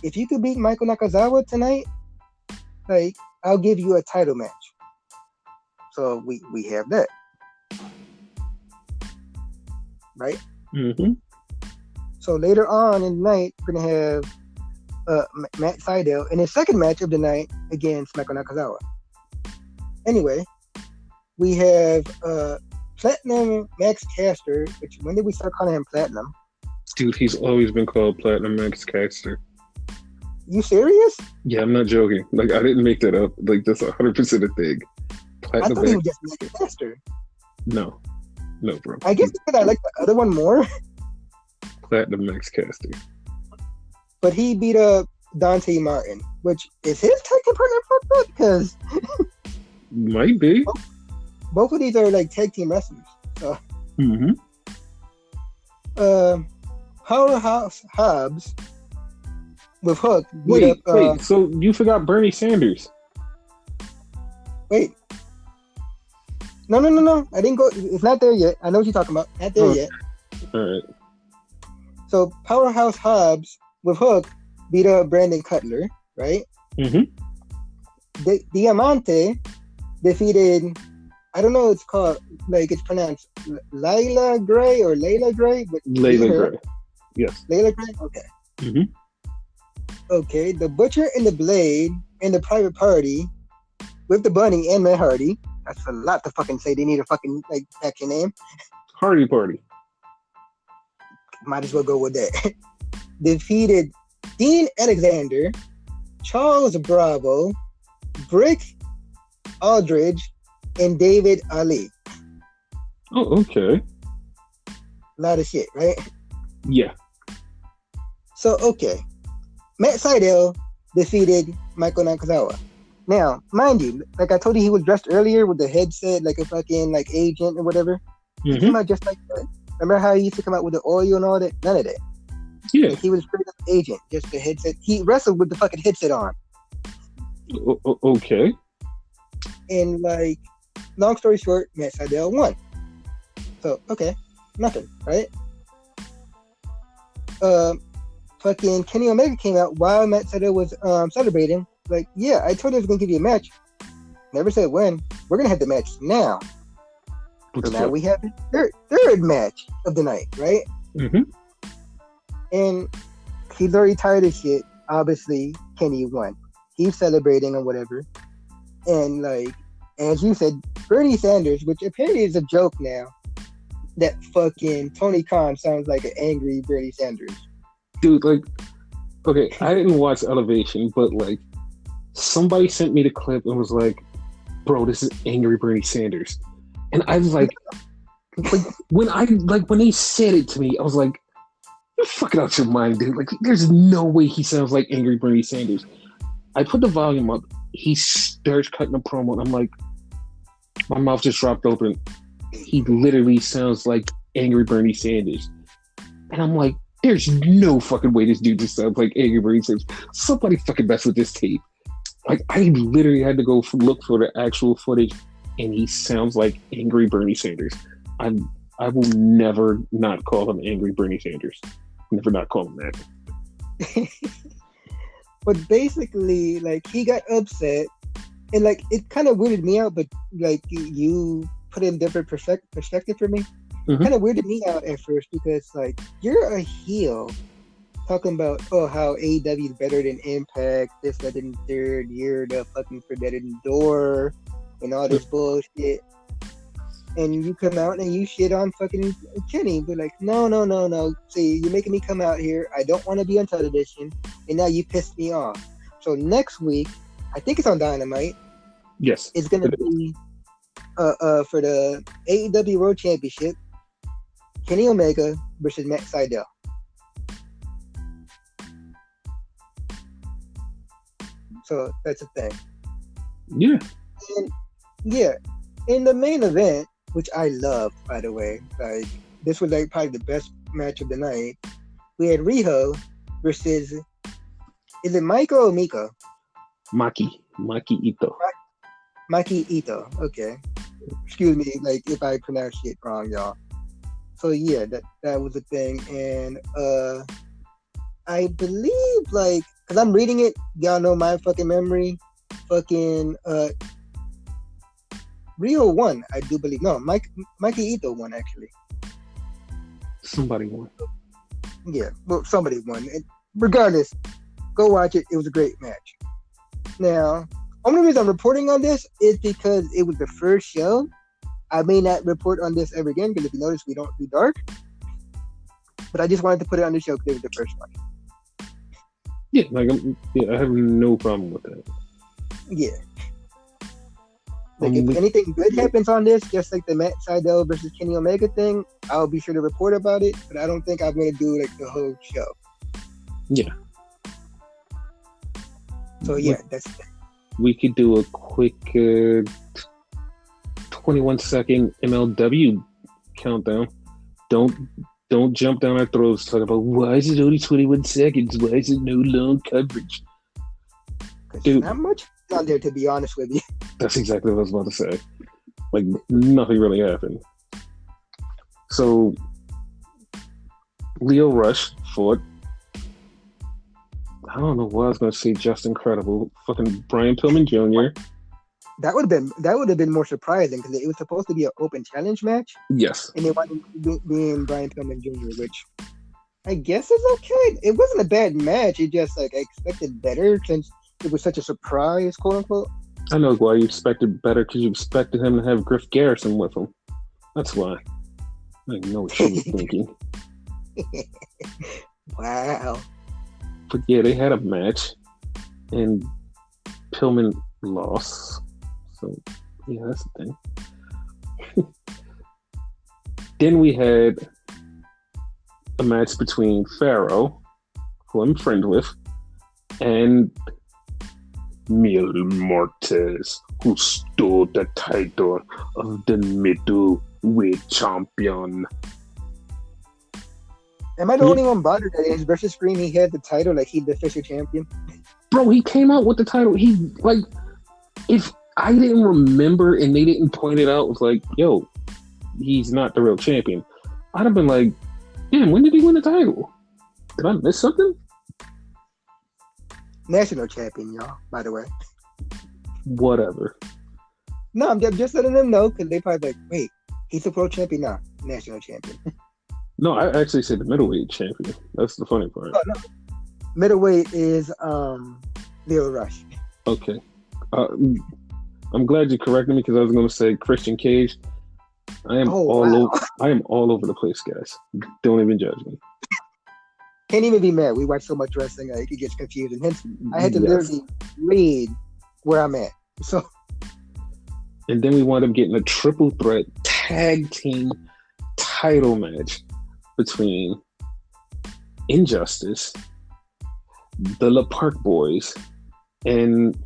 if you could beat Michael Nakazawa tonight, like, I'll give you a title match. So we have that. Right? Mm-hmm. So later on in the night, we're going to have Matt Seidel in his second match of the night against Michael Nakazawa. Anyway, we have Platinum Max Caster, which, when did we start calling him Platinum? Dude, he's always been called Platinum Max Caster. You serious? Yeah, I'm not joking. Like, I didn't make that up. Like, that's 100% a thing. I thought he was just Max Caster. No, bro. I guess because I like the other one more. Platinum Max Caster. But he beat up Dante Martin, which is his tag team partner fucked up because might be. Both of these are like tag team wrestlers. So. Mm-hmm. Powerhouse Hobbs with Hook. Wait. So you forgot Bernie Sanders? Wait. No. I didn't go. It's not there yet. I know what you're talking about. Not there yet. All right. So Powerhouse Hobbs with Hook beat up Brandon Cutler, right? Mm-hmm. Diamante defeated. I don't know. It's called it's pronounced Layla Gray, but Layla Gray. Yes. Layla Gray. Okay. Mm-hmm. Okay, the Butcher and the Blade and the Private Party with the Bunny and Matt Hardy. That's a lot to fucking say. They need a fucking like action name. Hardy Party. Might as well go with that. Defeated Dean Alexander, Charles Bravo, Brick Aldridge, and David Ali. Oh, okay. A lot of shit, right? Yeah. So, okay. Matt Seidel defeated Michael Nakazawa. Now, mind you, like I told you, he was dressed earlier with the headset, like a fucking like agent or whatever. Mm-hmm. He came out just like that. Remember how he used to come out with the oil and all that? None of that. Yeah. Like, he was straight up agent, just the headset. He wrestled with the fucking headset on. Okay. And like, long story short, Matt Seidel won. So, okay, nothing, right? Fucking Kenny Omega came out while Matt Seidel was celebrating. Like, yeah, I told you I was gonna give you a match. Never said when. We're gonna have the match now. So now we have the third match of the night, right? Mm-hmm. And he's already tired of shit. Obviously, Kenny won. He's celebrating or whatever. And like, as you said, Bernie Sanders, which apparently is a joke now, that fucking Tony Khan sounds like an angry Bernie Sanders. Dude, like, okay, I didn't watch Elevation, but like, somebody sent me the clip and was like, bro, this is angry Bernie Sanders. And I was like when they said it to me, I was like, you're fucking out your mind, dude. Like, there's no way he sounds like angry Bernie Sanders. I put the volume up. He starts cutting a promo, and I'm like, my mouth just dropped open. He literally sounds like angry Bernie Sanders. And I'm like, there's no fucking way this dude just sounds like angry Bernie Sanders. Somebody fucking mess with this tape. Like, I literally had to go look for the actual footage, and he sounds like angry Bernie Sanders. I will never not call him angry Bernie Sanders. Never not call him that. But basically, like, he got upset, and like, it kind of weirded me out. But like, you put in different perspective for me. Mm-hmm. Kind of weirded me out at first because like, you're a heel talking about how AEW is better than Impact, this, that, and third, you're the fucking Forbidden Door and all this bullshit. And you come out and you shit on fucking Kenny, but like, no. See, you're making me come out here. I don't want to be on television, and now you pissed me off. So next week, I think it's on Dynamite. Yes, it's gonna be for the AEW World Championship, Kenny Omega versus Matt Seidel. So that's a thing. Yeah. And yeah, in the main event, which I loved, by the way, like, this was like probably the best match of the night. We had Riho versus, is it Maiko or Miko? Maki Ito. Maki Ito. Okay. Excuse me, like, if I pronounce shit wrong, y'all. So yeah, that was a thing, and I believe, like, because I'm reading it, y'all know my fucking memory. Fucking Rio won, I do believe. No, Mikey Ito won, actually. Somebody won. Yeah, well, somebody won. And regardless, go watch it. It was a great match. Now, only reason I'm reporting on this is because it was the first show. I may not report on this ever again, because if you notice, we don't do dark. But I just wanted to put it on the show because it was the first one. Yeah, like, I have no problem with that. Yeah. Like, if anything good happens on this, just like the Matt Seidel versus Kenny Omega thing, I'll be sure to report about it. But I don't think I'm going to do like the whole show. Yeah. So yeah, that's. We could do a quick 21-second MLW countdown. Don't jump down our throats talking about why is it only 21 seconds? Why is it no long coverage? Dude, not much on there, to be honest with you. That's exactly what I was about to say. Like, nothing really happened. So, Leo Rush fought. I don't know what I was going to say. Just incredible. Fucking Brian Pillman Jr. That would have been more surprising because it was supposed to be an open challenge match. Yes. And they wanted me and Brian Pillman Jr., which I guess it's okay. It wasn't a bad match. It just like I expected better since it was such a surprise, quote unquote. I know why you expected better, because you expected him to have Griff Garrison with him. That's why. I know what you were thinking. Wow. But yeah, they had a match, and Pillman lost. So yeah, that's the thing. Then we had a match between Pharaoh, who I'm friends with, and Mil Mortes, who stole the title of the middleweight champion. Am I the only one bothered that in his versus screen he had the title like he's the official champion? Bro, he came out with the title. He like, if I didn't remember and they didn't point it out, it was like, yo, he's not the real champion. I'd have been like, damn, when did he win the title? Did I miss something? National champion, y'all, by the way. Whatever. No, I'm just letting them know because they probably like, wait, he's the pro champion? Nah, national champion. No, I actually said the middleweight champion. That's the funny part. Oh, no. Middleweight is Leo Rush. Okay. I'm glad you corrected me because I was going to say Christian Cage. I am all over the place, guys. Don't even judge me. Can't even be mad. We watch so much wrestling, it gets confusing. Hence, I had to literally read where I'm at. So, and then we wound up getting a triple threat tag team title match between Injustice, the La Park Boys, and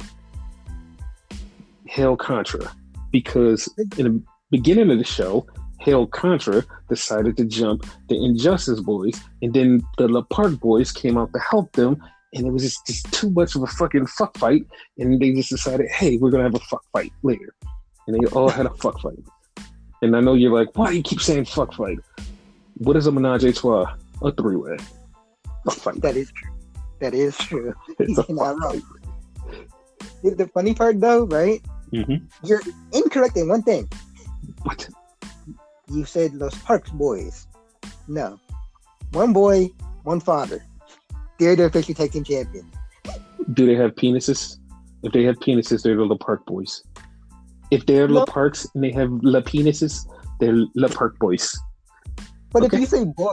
Hail Contra. Because in the beginning of the show, Hail Contra decided to jump the Injustice Boys, and then the La Park Boys came out to help them, and it was just too much of a fucking fuck fight, and they just decided, hey, we're gonna have a fuck fight later. And they all had a fuck fight. And I know you're like, why do you keep saying fuck fight? What is a menage a trois? A three-way. Fuck fight. That is true. That is true. It's a fuck fight. The funny part, though, right? Mm-hmm. You're incorrect in one thing. What? You said Los Parks Boys. No. One boy, one father. They're the official tag team champions. Do they have penises? If they have penises, they're the La Park Boys. If they're La Parks and they have La penises, they're La Park Boys. But if you say boy,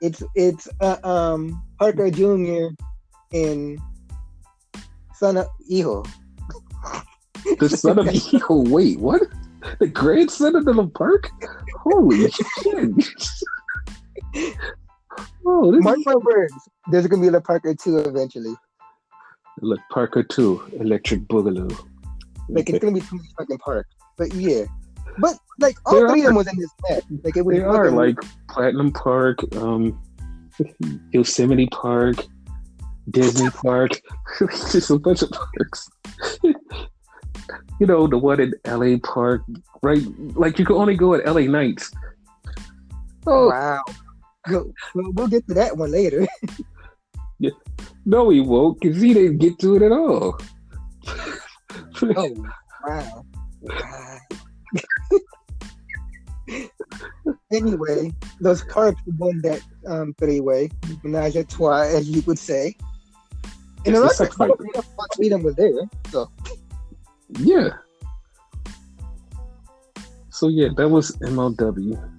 it's Parker Jr. and son of Hijo. The son of Hijo. Wait, what? The grandson of the La Park? Holy shit! Oh, mark my words. There's gonna be a La Parker 2 eventually. La Parker 2, Electric Boogaloo. Like it's gonna be too many fucking parks. But yeah. But like all three of them was in this match. Like it was. They are like Platinum Park, Yosemite Park, Disney Park. Just a bunch of parks. You know, the one in LA Park, right? Like you can only go at LA nights. Oh wow. We'll get to that one later. Yeah. No, he won't, because he didn't get to it at all. Oh wow. Anyway, those parks won that three-way menage a trois, as you would say. And the rest of freedom was there, so yeah. So yeah, that was MLW.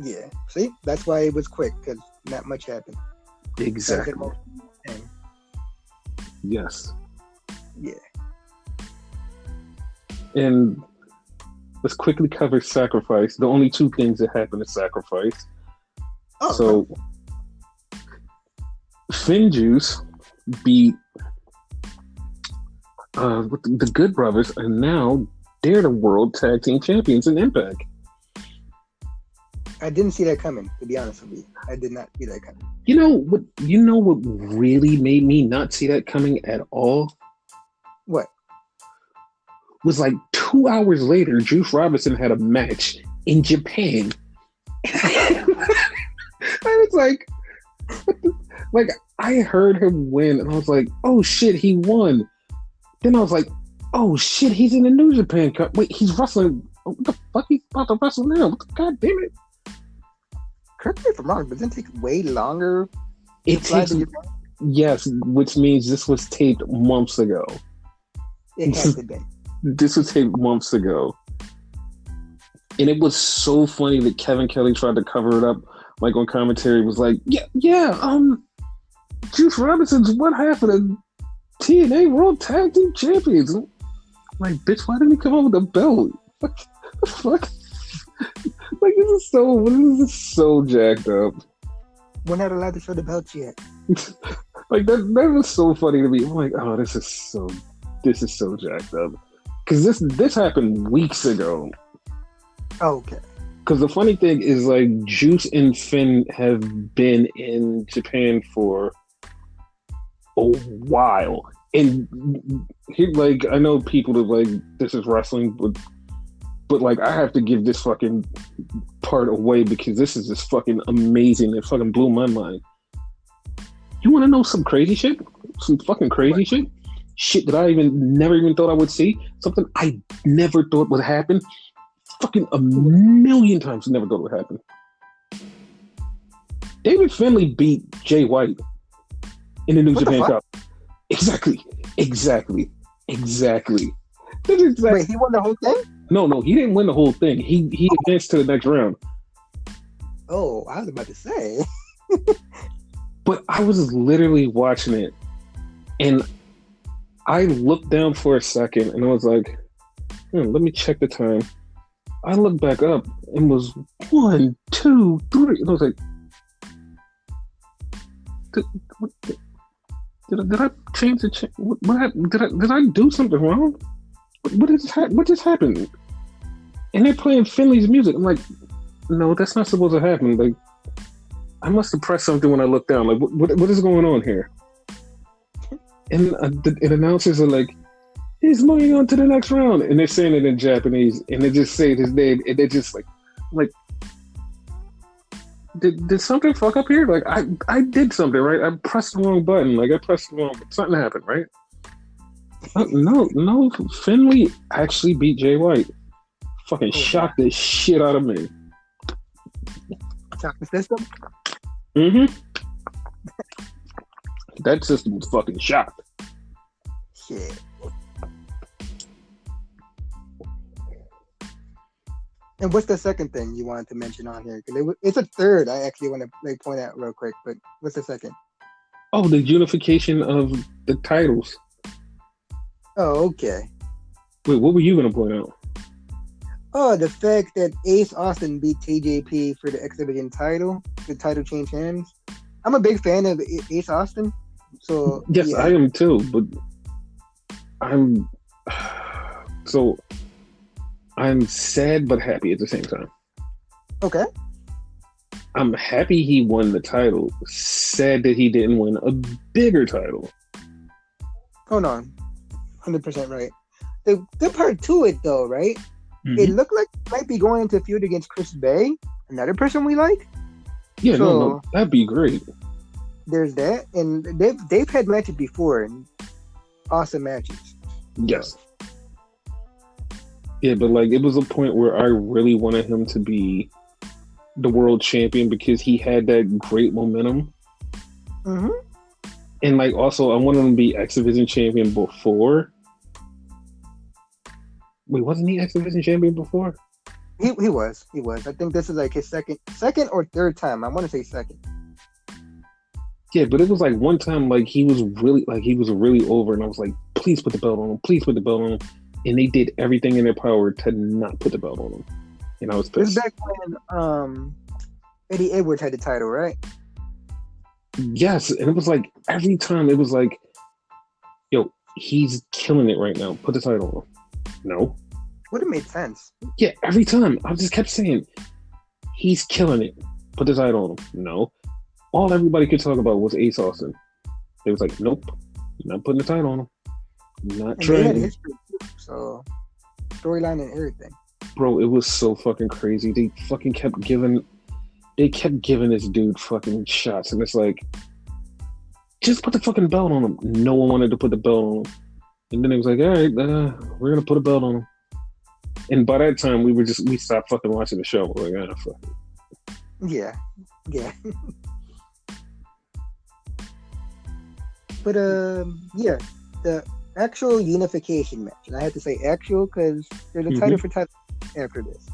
Yeah, see, that's why it was quick, because not much happened. Exactly. Yes. Yeah. And let's quickly cover Sacrifice. The only two things that happened at Sacrifice. Oh, so, Finjuice beat the Good Brothers, and now they're the World Tag Team Champions in Impact. I didn't see that coming, to be honest with you. I did not see that coming. You know what really made me not see that coming at all? What? Was like 2 hours later, Juice Robinson had a match in Japan. I was like, like I heard him win, and I was like, oh shit, he won. Then I was like, oh shit, he's in the New Japan Cup. Wait, he's wrestling. What the fuck? He's about to wrestle now. God damn it. correct me if I'm wrong, but doesn't it take way longer? It takes, yes, which means this was taped months ago. It has to be. This was taped months ago. And it was so funny that Kevin Kelly tried to cover it up, like on commentary, was like, Juice Robinson's one half of the TNA World Tag Team Champions. I'm like, bitch, why didn't he come up with a belt? What the fuck? Like, this is so jacked up. We're not allowed to show the belts yet. Like, that was so funny to me. I'm like, oh, this is so jacked up. Because this happened weeks ago. Okay. Because the funny thing is, like, Juice and Finn have been in Japan for a while. And, like, I know people are like, this is wrestling, but like, I have to give this fucking part away because this is just fucking amazing. It fucking blew my mind. You want to know some crazy shit? Some fucking crazy shit? Shit that I never even thought I would see? Something I never thought would happen? Fucking a million times never thought it would happen. David Finlay beat Jay White in the New Japan Cup. Exactly. Wait, he won the whole thing? No, he didn't win the whole thing. He advanced to the next round. Oh, I was about to say. But I was literally watching it, and I looked down for a second, and I was like, let me check the time. I looked back up and was 1, 2, 3. And I was like, did I change the what happened? Did I do something wrong? What just happened? And they're playing Finley's music. I'm like, no, that's not supposed to happen. Like, I must have pressed something when I looked down. Like, what is going on here? And the announcers are like, he's moving on to the next round. And they're saying it in Japanese. And they just say his name. And they're just like, did something fuck up here? Like, I did something, right? I pressed the wrong button. Like, something happened, right? No. Finley actually beat Jay White. Fucking shocked the shit out of me. Shocked the system? Mm-hmm. That system was fucking shocked. Shit. And what's the second thing you wanted to mention on here? Because it's a third I actually want to point out real quick, but what's the second? Oh, the unification of the titles. Oh, okay. Wait, what were you going to point out? Oh, the fact that Ace Austin beat TJP for the X Division title. The title changed hands. I'm a big fan of Ace Austin. So yes, yeah. I am too, but I'm sad but happy at the same time. Okay. I'm happy he won the title. Sad that he didn't win a bigger title. Hold on. 100% right. The part to it though, right? Mm-hmm. It looked like he might be going into a feud against Chris Bay, another person we like. Yeah, so, no, that'd be great. There's that, and they've had matches before, and awesome matches. Yes. Yeah, but like it was a point where I really wanted him to be the world champion because he had that great momentum. Mm-hmm. And like also I wanted him to be X Division champion before. Wait, wasn't he X Division champion before? He was. I think this is like his second or third time. I want to say second. Yeah, but it was like one time like he was really over, and I was like, please put the belt on him. And they did everything in their power to not put the belt on him. And I was pissed. It was back when Eddie Edwards had the title, right? Yes, and it was like every time it was like, yo, he's killing it right now. Put the title on him. No. Would have made sense. Yeah, every time. I just kept saying, he's killing it. Put the title on him. No. All everybody could talk about was Ace Austin. They was like, nope, not putting the title on him. Not trying. So, storyline and everything. Bro, it was so fucking crazy. They kept giving this dude fucking shots, and it's like, just put the fucking belt on him. No one wanted to put the belt on him. And then it was like, all right, we're gonna put a belt on him. And by that time, we stopped fucking watching the show. We're like, fuck it. Yeah, Yeah. But yeah, the actual unification match, and I have to say actual because there's a title for title after this.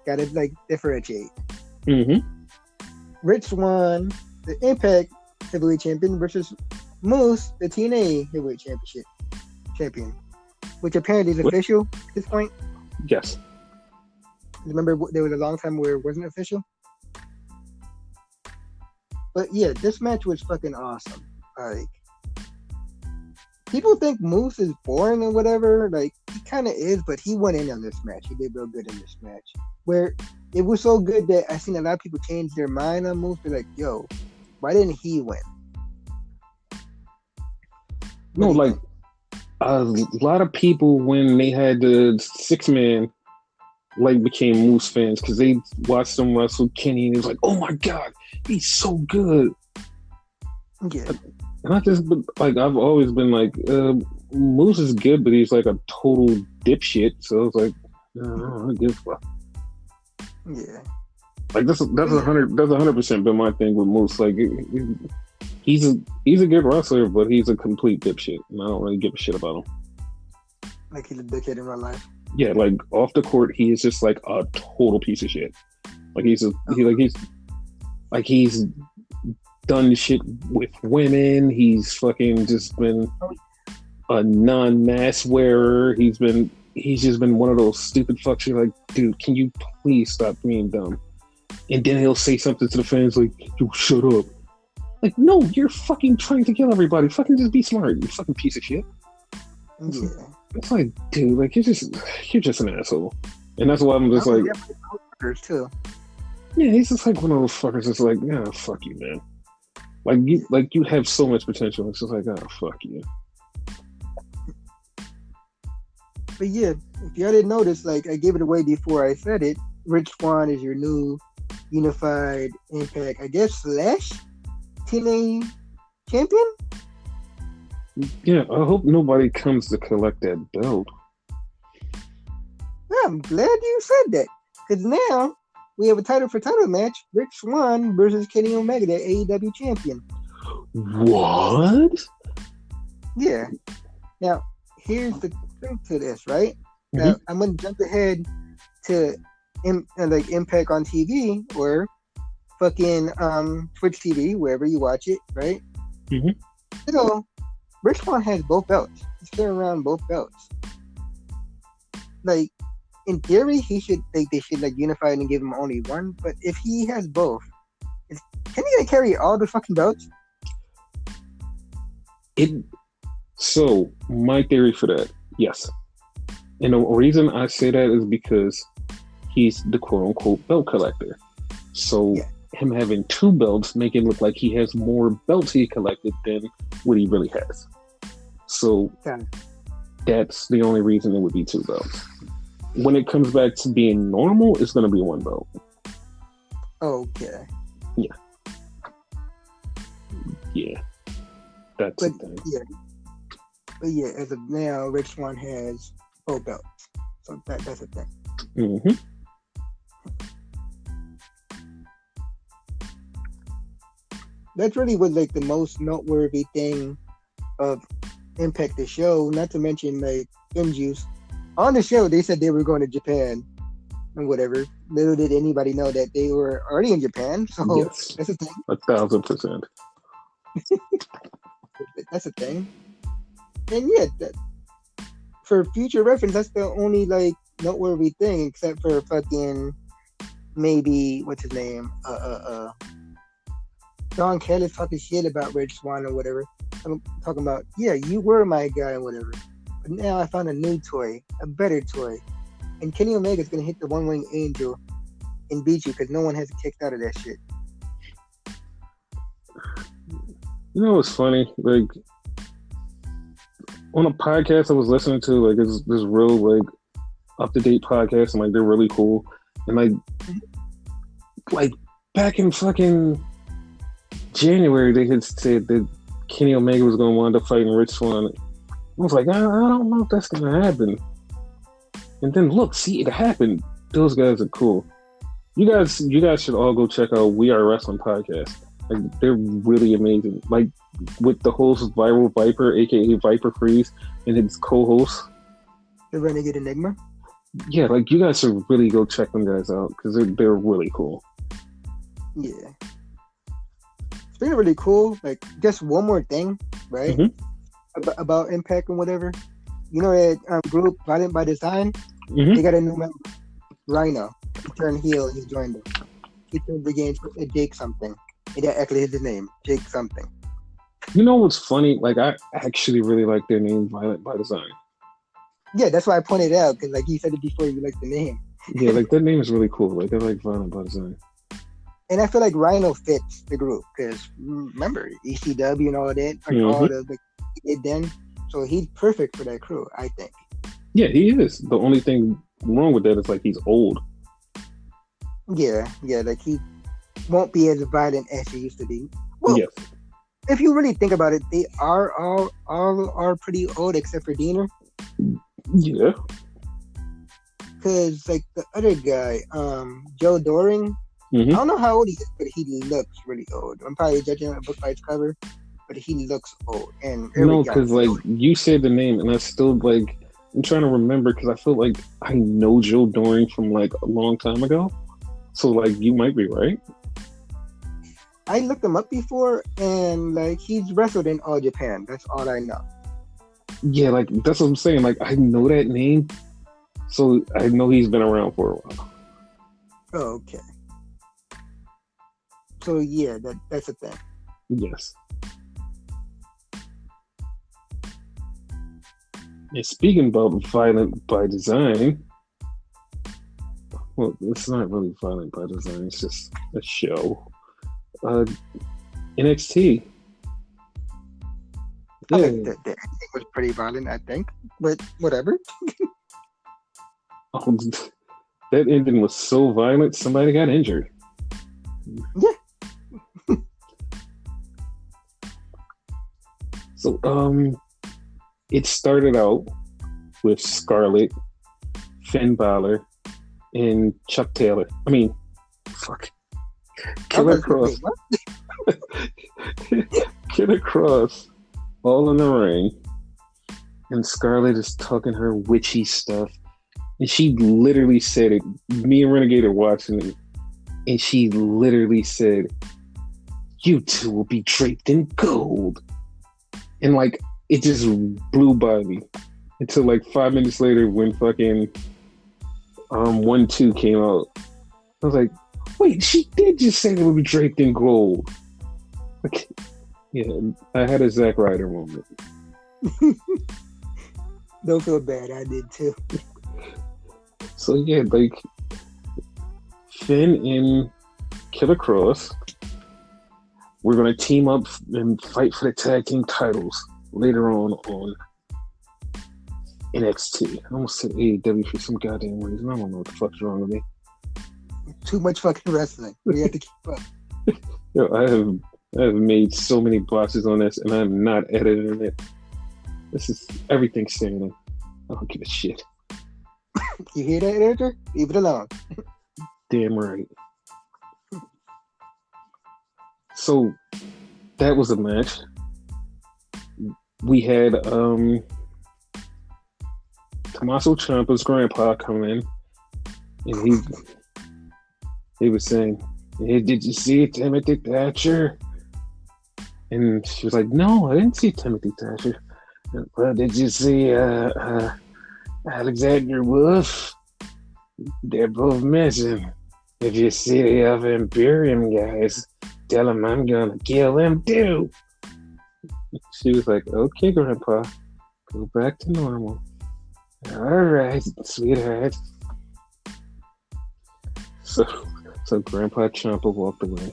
Gotta like differentiate. Rich Swann, the Impact Heavyweight Champion, versus Moose, the TNA Heavyweight Championship champion, which apparently is official at this point. Yes. Remember, there was a long time where it wasn't official. But yeah, this match was fucking awesome. Like, people think Moose is boring or whatever. Like, he kind of is, but he went in on this match. He did real good in this match. Where it was so good that I seen a lot of people change their mind on Moose. They're like, yo, why didn't he win? No, like, a lot of people, when they had the 6-man, like, became Moose fans because they watched him wrestle Kenny and it was like, oh my God, he's so good. Yeah. And I just, like, I've always been like, Moose is good, but he's like a total dipshit. So it's like, I don't give a fuck. Yeah. Like, that's 100% been my thing with Moose. Like, he's a good wrestler, but he's a complete dipshit, and I don't really give a shit about him. Like, he's a dickhead in real life. Yeah, like off the court, he is just like a total piece of shit. Like he's done shit with women. He's fucking just been a non-mask wearer. He's just been one of those stupid fucks. You're like, dude, can you please stop being dumb? And then he'll say something to the fans like, "You shut up." Like, no, you're fucking trying to kill everybody. Fucking just be smart, you fucking piece of shit. Yeah. It's like, dude, like you're just an asshole, and that's why I'm just like, too. Yeah, he's just like one of those fuckers. It's like, yeah, fuck you, man. Like you have so much potential. It's just like, oh, fuck you. But yeah, if y'all didn't notice, like I gave it away before I said it. Rich Swann is your new unified Impact, I guess, / TNA champion. Yeah, I hope nobody comes to collect that belt. I'm glad you said that, because now we have a title for title match: Rich Swann versus Kenny Omega, the AEW champion. What? Yeah. Now, here's the thing to this, right? Now, I'm gonna jump ahead to Impact on TV or fucking Twitch TV, wherever you watch it, right? So, Rich Swann has both belts. He's carrying around both belts. Like, in theory, they should unify and give him only one. But if he has both, can he gonna carry all the fucking belts? So my theory for that, yes. And the reason I say that is because he's the quote unquote belt collector. So him having 2 belts make it look like he has more belts he collected than what he really has. So that's the only reason it would be 2 belts. When it comes back to being normal, it's going to be 1 belt. Okay. Yeah. That's the thing. But yeah, as of now, Rich Swann has both belts. So that's the thing. That's really was like the most noteworthy thing of Impact the show, not to mention like Juice. On the show, they said they were going to Japan and whatever. Little did anybody know that they were already in Japan. So that's a thing. 1,000%. That's a thing. And yeah, for future reference, that's the only like noteworthy thing, except for fucking maybe what's his name? Don Callis talking shit about Rich Swann or whatever. I'm talking about, yeah, you were my guy or whatever. But now I found a new toy, a better toy. And Kenny Omega's going to hit the one-wing angel and beat you because no one has kicked out of that shit. You know what's funny? Like, on a podcast I was listening to, like, this real, like, up-to-date podcast, and, like, they're really cool. And, like back in fucking January, they had said that Kenny Omega was going to wind up fighting Rich Swann. I was like, I don't know if that's going to happen. And then look, see, it happened. Those guys are cool. you guys should all go check out We Are Wrestling podcast. Like they're really amazing. Like with the host Viral Viper, aka Viper Freeze, and his co-host. The Renegade Enigma. Yeah, like you guys should really go check them guys out because they're really cool. Yeah. Speaking of really cool, like just one more thing, right? About Impact and whatever. You know that group Violent by Design? They got a new member, Rhino. He turned heel and he joined them. He turned the game for Jake something. And that actually is his name, Jake something. You know what's funny? Like I actually really like their name, Violent by Design. Yeah, that's why I pointed it out because like you said it before, you like the name. Yeah, like that name is really cool. Like I like Violent by Design. And I feel like Rhino fits the group because remember ECW and all that, like all the it then. So he's perfect for that crew, I think. Yeah, he is. The only thing wrong with that is like he's old. Yeah, like he won't be as violent as he used to be. Well, yes. If you really think about it, they all are pretty old except for Diener. Yeah. Because like the other guy, Joe Doring, I don't know how old he is, but he looks really old. I'm probably judging a book by its cover, but he looks old. And no, because like you said the name, and I still like I'm trying to remember because I feel like I know Joe Doring from like a long time ago. So like you might be right. I looked him up before, and like he's wrestled in All Japan. That's all I know. Yeah, like that's what I'm saying. Like I know that name, so I know he's been around for a while. Okay. So yeah, that's a thing. Yes. And speaking about Violent by Design, well, it's not really Violent by Design. It's just a show. NXT. Yeah. I think the ending was pretty violent, I think, but whatever. Oh, that ending was so violent, somebody got injured. Yeah. So, it started out with Scarlett, Finn Balor, and Chuck Taylor. I mean, fuck. Killer Cross. Killer Cross all in the ring. And Scarlett is talking her witchy stuff. And she literally said it. Me and Renegade are watching it. And she literally said, "You two will be draped in gold." And like, it just blew by me. Until like 5 minutes later when fucking 1-2 came out. I was like, wait, she did just say they would be draped in gold. Like, yeah, I had a Zack Ryder moment. Don't feel bad, I did too. So yeah, like Finn and Killer Cross, we're gonna team up and fight for the tag team titles later on NXT. I almost said AEW for some goddamn reason. I don't know what the fuck's wrong with me. Too much fucking wrestling. We have to keep up. Yo, I have made so many botches on this, and I'm not editing it. This is everything standing. I don't give a shit. You hear that, editor? Leave it alone. Damn right. So that was a match. We had Tommaso Ciampa's grandpa come in, and he was saying, "Hey, did you see Timothy Thatcher?" And she was like, "No, I didn't see Timothy Thatcher." "Well, did you see Alexander Wolf? They're both missing. If you see the other Imperium guys, tell them I'm gonna kill them too." She was like, "Okay, Grandpa, go back to normal." "All right, sweetheart." So Grandpa Ciampa walked away.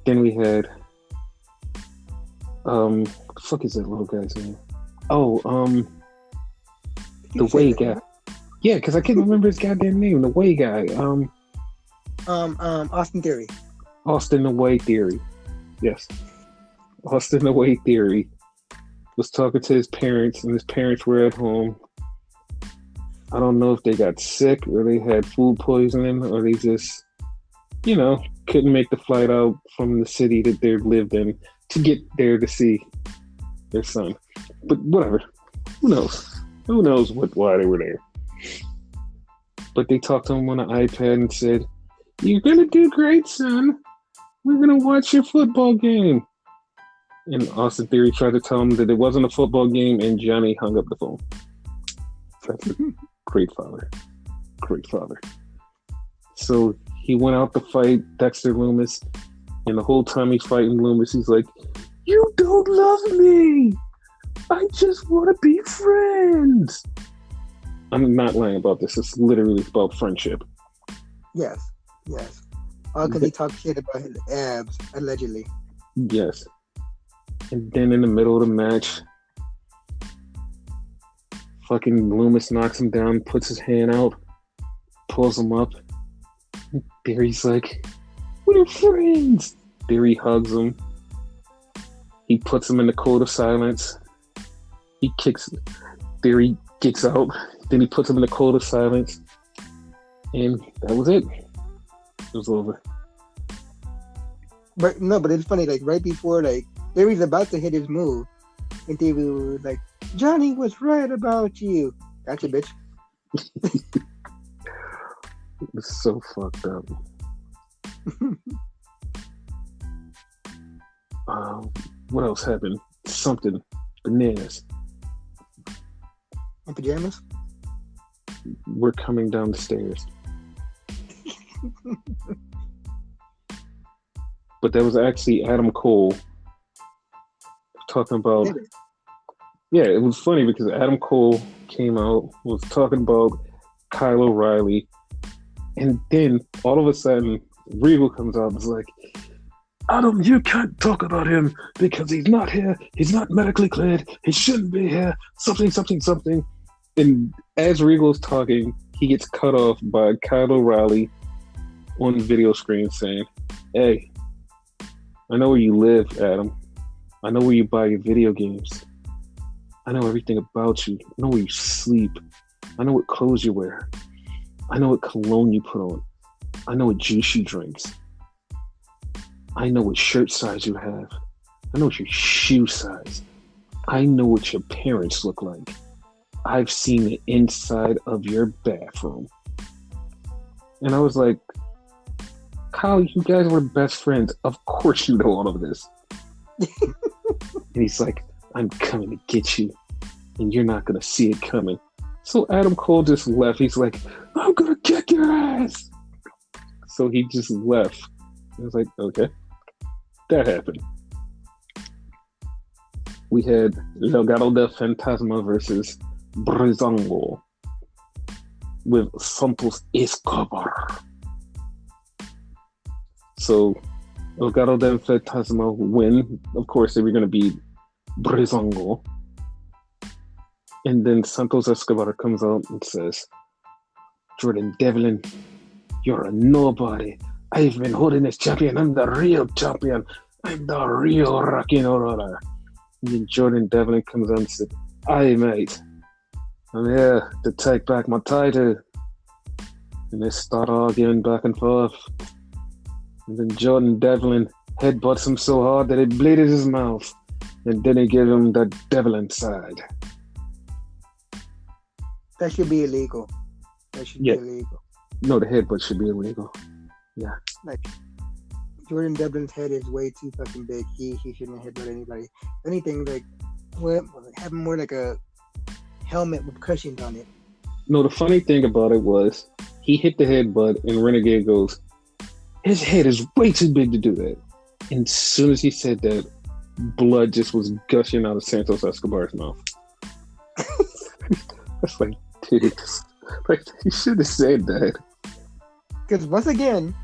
Then we had what the fuck is that little guy's name? Oh, the Way guy. Yeah, because I can't remember his goddamn name. The Way guy. Austin Theory. Austin the Way Theory. Yes. Austin the Way Theory was talking to his parents, and his parents were at home. I don't know if they got sick or they had food poisoning or they just, couldn't make the flight out from the city that they lived in to get there to see their son. But whatever. Who knows? Who knows why they were there? But they talked to him on an iPad and said, "You're gonna do great, son. We're gonna watch your football game." And Austin Theory tried to tell him that it wasn't a football game, and Johnny hung up the phone. That's a great father. Great father. So he went out to fight Dexter Loomis, and the whole time he's fighting Loomis, he's like, "You don't love me. I just want to be friends." I'm not lying about this. It's literally about friendship. Yes. All because he talked shit about his abs, allegedly. Yes. And then in the middle of the match, fucking Loomis knocks him down, puts his hand out, pulls him up. And Theory's like, "We're friends." Theory hugs him. He puts him in the code of silence. He kicks. Theory gets out. Then he puts him in the code of silence. And that was it. It was over. But it's funny, like right before Theory's about to hit his move, and Theory was like, "Johnny was right about you." Gotcha, bitch. It's so fucked up. What else happened? Something bananas. In pajamas? We're coming down the stairs. But that was actually Adam Cole talking about. Yeah, it was funny because Adam Cole came out, was talking about Kyle O'Reilly, and then all of a sudden Regal comes out and is like, "Adam, you can't talk about him because he's not here. He's not medically cleared. He shouldn't be here. Something. And as Regal's talking, he gets cut off by Kyle O'Reilly on the video screen saying, "Hey, I know where you live, Adam. I know where you buy your video games. I know everything about you. I know where you sleep. I know what clothes you wear. I know what cologne you put on. I know what juice you drink. I know what shirt size you have. I know what your shoe size. I know what your parents look like. I've seen the inside of your bathroom." And I was like, "Kyle, you guys were best friends. Of course you know all of this." And he's like, "I'm coming to get you, and you're not going to see it coming." So Adam Cole just left. He's like, "I'm going to kick your ass." So he just left. I was like, okay. That happened. We had Legado del Fantasma versus Breezango with Santos Escobar. So Legado del Fantasma win. Of course, they were going to beat Breezango. And then Santos Escobar comes out and says, "Jordan Devlin, you're a nobody. I've been holding this champion. I'm the real champion. I'm the real Rocky Aurora." And then Jordan Devlin comes out and said, "Aye, mate. I'm here to take back my title." And they start arguing back and forth. And then Jordan Devlin headbutts him so hard that it bleeded his mouth. And then he gave him the Devlin side. That should be illegal. Be illegal. No, the headbutt should be illegal. Yeah. Like, Jordan Devlin's head is way too fucking big. He shouldn't headbutt anybody. If anything, have more like a helmet with cushions on it. No, the funny thing about it was he hit the headbutt and Renegade goes, "His head is way too big to do that." And as soon as he said that, blood just was gushing out of Santos Escobar's mouth. That's like, dude, like, you should have said that. Because once again,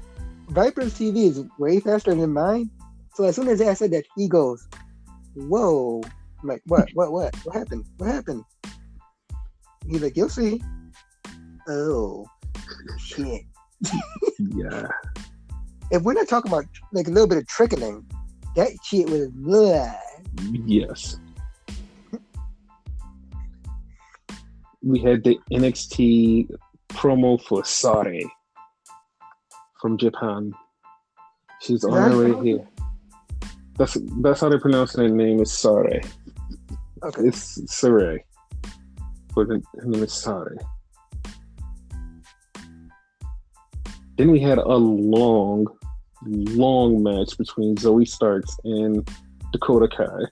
Viper's TV is way faster than mine. So as soon as I said that, he goes, "Whoa." I'm like, what happened? What happened? He's like, "You'll see." Oh, shit. Yeah. If we're not talking about like a little bit of trickling, that shit was blood. Yes. we had the NXT promo for Sare from Japan. She's on her way here. That's how they pronounce her name is Sare. Okay. It's Sare. But her name is Sare. Then we had a long match between Zoe Starks and Dakota Kai.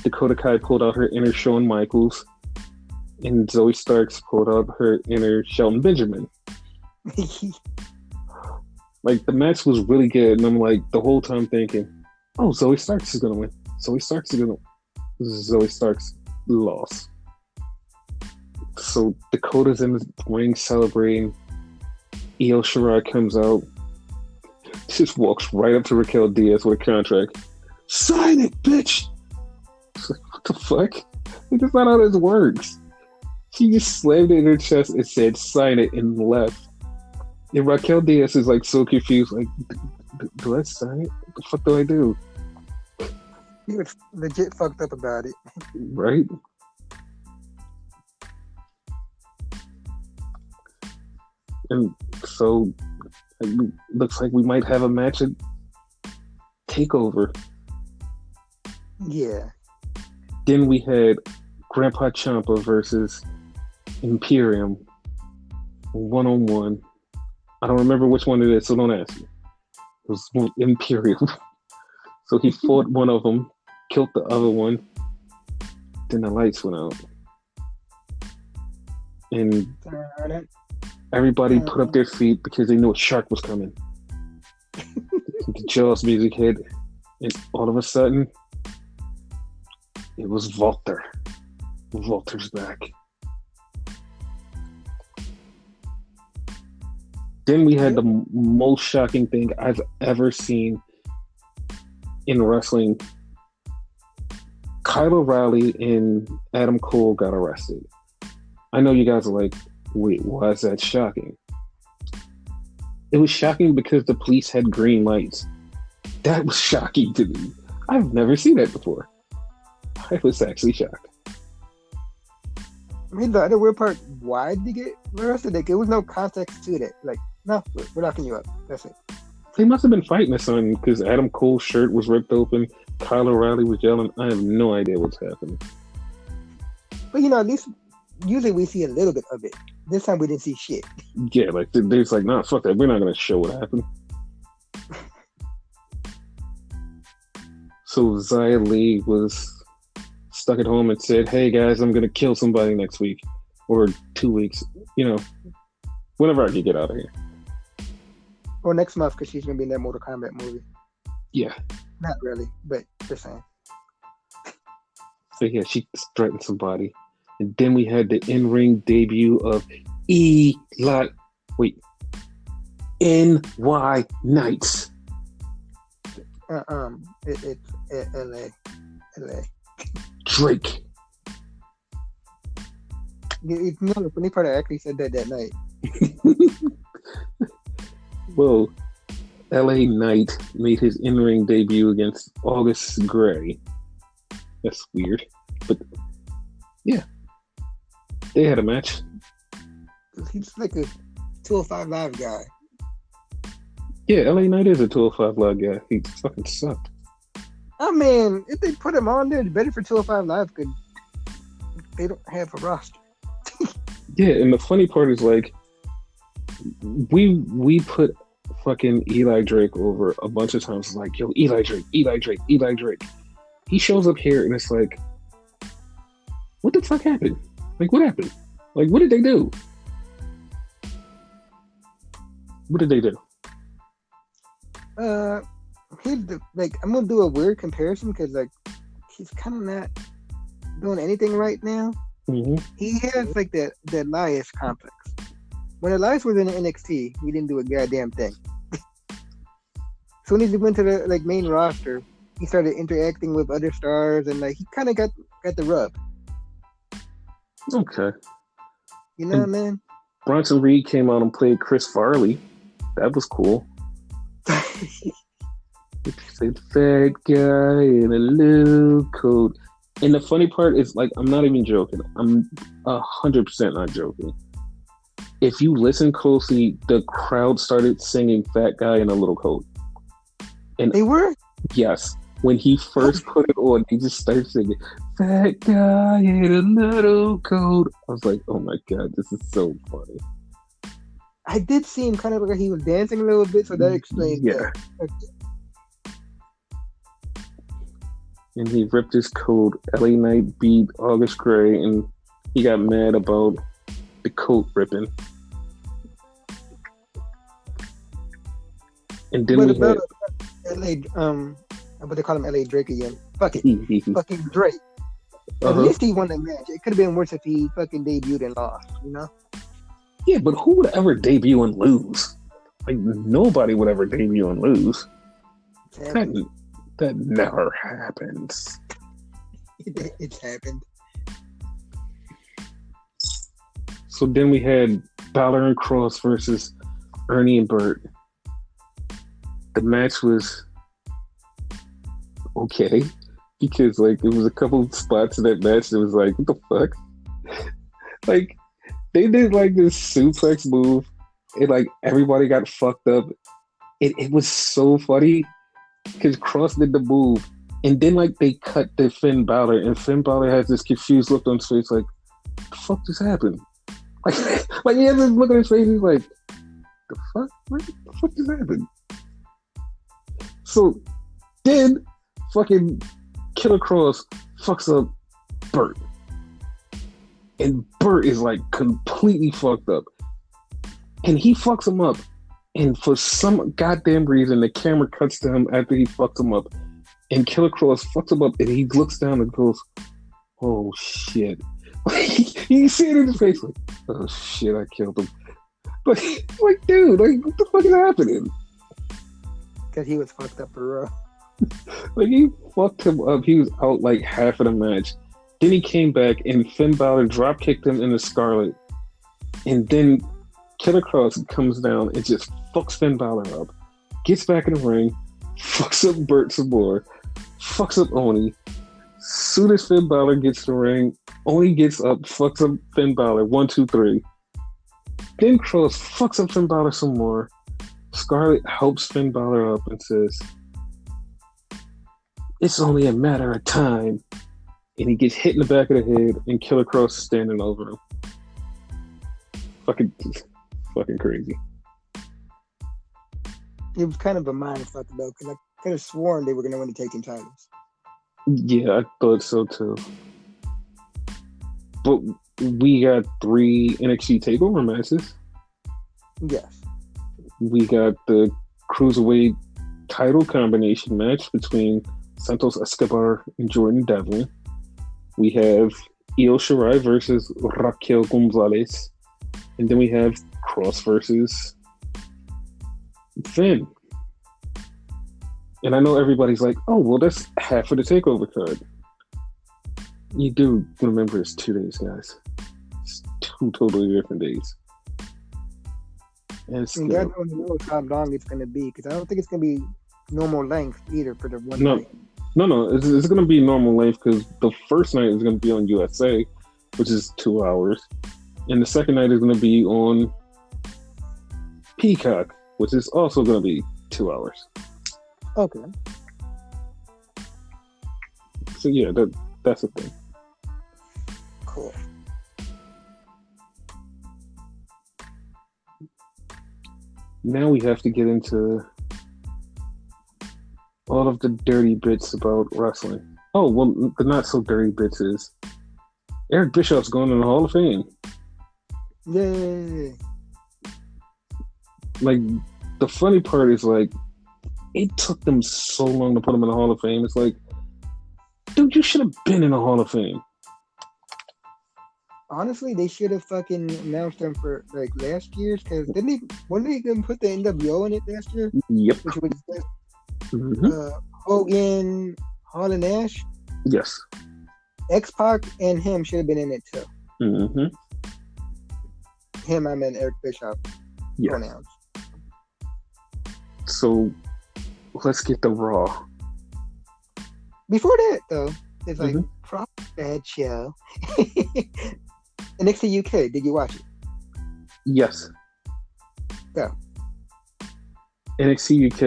Dakota Kai pulled out her inner Shawn Michaels, and Zoe Starks pulled out her inner Shelton Benjamin. Like, the match was really good, and I'm like, the whole time thinking, oh, Zoe Starks is gonna win. Zoe Starks lost. So Dakota's in the ring celebrating. Io Shirai comes out, just walks right up to Raquel Diaz with a contract. Sign it, bitch! It's like, what the fuck? That's not how this works. She just slammed it in her chest and said, sign it, and left. And Raquel Diaz is like so confused, like, do I sign it? What the fuck do I do? He was legit fucked up about it. Right? And so it looks like we might have a match at TakeOver. Yeah. Then we had Grandpa Ciampa versus Imperium 1-on-1. I don't remember which one it is, so don't ask me. It was Imperium. So he fought one of them, killed the other one. Then the lights went out. And everybody put up their feet because they knew a shark was coming. The Jaws music hit, and all of a sudden, it was Walter. Walter's back. Then we had the most shocking thing I've ever seen in wrestling. Kyle O'Reilly and Adam Cole got arrested. I know you guys are like, wait, why is that shocking? It was shocking because the police had green lights. That was shocking to me. I've never seen that before. I was actually shocked. I mean, the other weird part, why did they get arrested? Like, there was no context to it. Like, no, we're locking you up. That's it. They must have been fighting or something because Adam Cole's shirt was ripped open. Kyle O'Reilly was yelling. I have no idea what's happening. But, at least usually we see a little bit of it. This time we didn't see shit. Yeah, like, they're just like, nah, fuck that. We're not going to show what happened. So Xia Li was stuck at home and said, hey, guys, I'm going to kill somebody next week or 2 weeks. Whenever I can get out of here. Or next month, because she's going to be in that Mortal Kombat movie. Yeah. Not really, but just saying. So yeah, she threatened somebody. And then we had the in-ring debut of NY Knights. It's LA. Drake. The funny part, I actually said that night. Well, LA Knight made his in-ring debut against August Gray. That's weird. But, yeah. They had a match. He's like a 205 Live guy. Yeah, LA Knight is a 205 Live guy. He fucking sucked. I mean, if they put him on there, it's better for 205 Live because they don't have a roster. Yeah, and the funny part is, like, we put fucking Eli Drake over a bunch of times. It's like, yo, Eli Drake. He shows up here and it's like, what the fuck happened? Like, what happened? Like, what did they do? What did they do? I'm gonna do a weird comparison because like he's kind of not doing anything right now. Mm-hmm. He has like that Elias complex. When Elias was in NXT, he didn't do a goddamn thing. Soon as he went to the like main roster, he started interacting with other stars and like he kind of got the rub. Okay. You know what I mean? Bronson Reed came out and played Chris Farley. That was cool. He said, fat guy in a little coat. And the funny part is, like, I'm not even joking. I'm 100% not joking. If you listen closely, the crowd started singing "Fat Guy in a Little Coat," and They were. yes, when he first put it on, he just started singing "Fat Guy in a Little Coat." I was like, "Oh my god, this is so funny." I did see him kind of like he was dancing a little bit, so that explains Yeah, that. Okay. and he ripped his coat. LA Knight beat August Gray, and he got mad about the coat ripping. And then What we about had LA? What they call him, LA Drake again? Fuck it, fucking Drake. At uh-huh. least he won the match. It could have been worse if he fucking debuted and lost. You know? Yeah, but who would ever debut and lose? Like nobody would ever debut and lose. Exactly. That never happens. It's happened. So then we had Balor and Cross versus Ernie and Burt. The match was okay because like it was a couple of spots in that match that was like, what the fuck? Like they did like this suplex move and like everybody got fucked up. It was so funny because Cross did the move and then like they cut to Finn Balor and Finn Balor has this confused look on his face like, the fuck just happened? Like he has this look on his face, he's like, the fuck? What the fuck just happened? So then fucking Killer Cross fucks up Burt. And Burt is like completely fucked up. And he fucks him up. And for some goddamn reason, the camera cuts to him after he fucks him up. And Killer Cross fucks him up and he looks down and goes, oh shit. You see it in his face like, oh shit, I killed him. Like dude, like what the fuck is happening? Because he was fucked up for real. Like he fucked him up. He was out like half of the match. Then he came back and Finn Balor drop kicked him in the Scarlet. And then Killer Cross comes down and just fucks Finn Balor up. Gets back in the ring, fucks up Burt some more, fucks up Oni. Soon as Finn Balor gets the ring, Oni gets up, fucks up Finn Balor. 1, 2, 3. Then Cross fucks up Finn Balor some more. Scarlett helps Finn Balor up and says, it's only a matter of time. And he gets hit in the back of the head and Killer Cross is standing over him. Fucking crazy. It was kind of a mind fuck though, because I could have sworn they were going to win the tag team titles. Yeah, I thought so too. But we got 3 NXT TakeOver matches. Yes. We got the Cruiserweight title combination match between Santos Escobar and Jordan Devlin. We have Io Shirai versus Raquel Gonzalez. And then we have Cross versus Finn. And I know everybody's like, oh, well, that's half of the TakeOver card. You do remember it's 2 days, guys. It's 2 totally different days. And God only knows how long it's going to be, because I don't think it's going to be normal length either for the one No. night. No, it's going to be normal length because the first night is going to be on USA, which is 2 hours. And the second night is going to be on Peacock, which is also going to be 2 hours. Okay. So yeah, that's the thing. Cool. Now we have to get into all of the dirty bits about wrestling. Oh, well, the not so dirty bits is Eric Bischoff's going in the Hall of Fame. Yay. Like, the funny part is, like, it took them so long to put him in the Hall of Fame. It's like, dude, you should have been in the Hall of Fame. Honestly, they should have fucking announced them for like last year's, because when they even put the NWO in it last year? Yep. Which was Hogan, Hall and Nash. Yes. X-Pac and him should have been in it too. Mm-hmm. Him, I meant Eric Bischoff. Yeah. Pronouns. So let's get the Raw. Before that, though, it's like Proper bad show. NXT UK, did you watch it? Yes. Yeah. NXT UK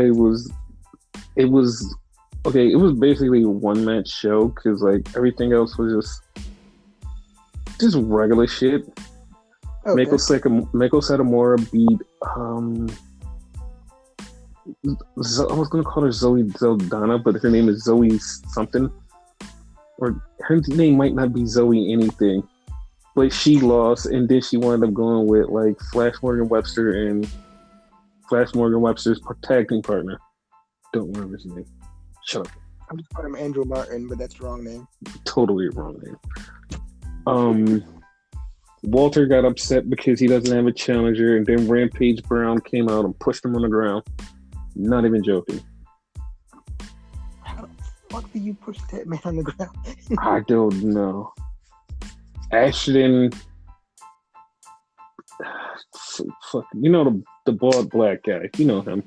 it was okay. It was basically a one match show because like everything else was just regular shit. Okay. Mako Satomura beat I was gonna call her Zoe Zeldana, but her name is Zoe something, or her name might not be Zoe anything, but she lost, and then she wound up going with like Flash Morgan Webster and Flash Morgan Webster's tag team partner. Don't remember his name. Shut up. I'm just calling him Andrew Martin, but that's the wrong name. Totally wrong name. Walter got upset because he doesn't have a challenger, and then Rampage Brown came out and pushed him on the ground. Not even joking. How the fuck do you push that man on the ground? I don't know. Ashton, fuck, you know the bald black guy. You know him.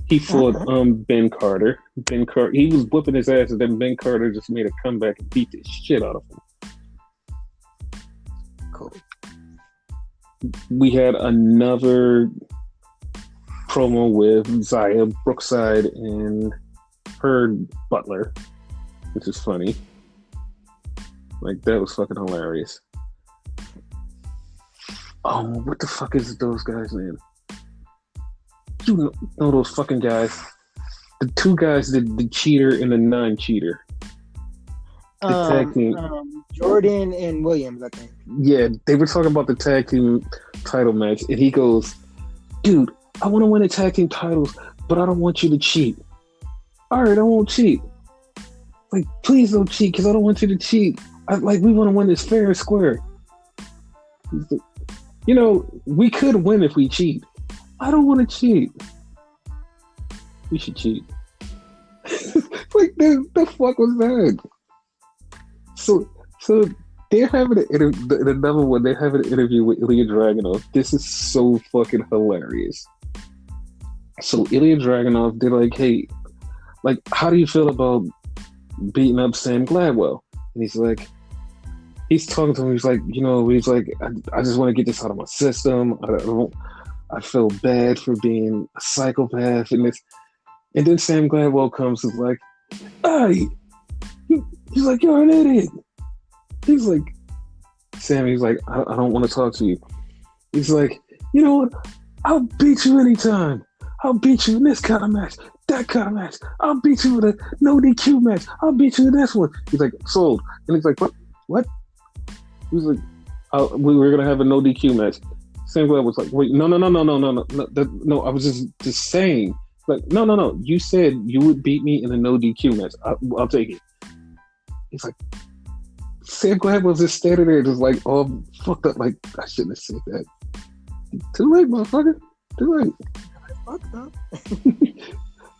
He fought Ben Carter. He was whipping his ass, and then Ben Carter just made a comeback and beat the shit out of him. Cool. We had another promo with Xia Brookside and her butler, which is funny. Like, that was fucking hilarious. What the fuck is those guys' name? You know those fucking guys. The two guys, the cheater and the non-cheater. The tag team. Jordan and Williams, I think. Yeah, they were talking about the tag team title match, and he goes, dude, I want to win the tag team titles, but I don't want you to cheat. All right, I won't cheat. Like, please don't cheat, because I don't want you to cheat. We want to win this fair and square. You know, we could win if we cheat. I don't want to cheat. We should cheat. Like, the fuck was that? So they're having another one. They're having an interview with Ilya Dragunov. This is so fucking hilarious. So Ilya Dragunov, they're like, hey, like, how do you feel about beating up Sam Gladwell? And he's like, he's talking to him. He's like, I just want to get this out of my system. I feel bad for being a psychopath and this. And then Sam Gladwell comes and is like, hey, he's like, you're an idiot. He's like, Sam, he's like, I don't want to talk to you. He's like, you know what? I'll beat you anytime. I'll beat you in this kind of match, that kind of match. I'll beat you in a no DQ match. I'll beat you in this one. He's like, sold. And he's like, what? He's like, we were going to have a no DQ match. Sam Gladwell was like, wait, no. No, I was just saying. Like, no. You said you would beat me in a no DQ match. I'll take it. He's like, Sam Gladwell's just standing there, just like, oh, fucked up. Like, I shouldn't have said that. Too late, motherfucker. Too late. I fucked up.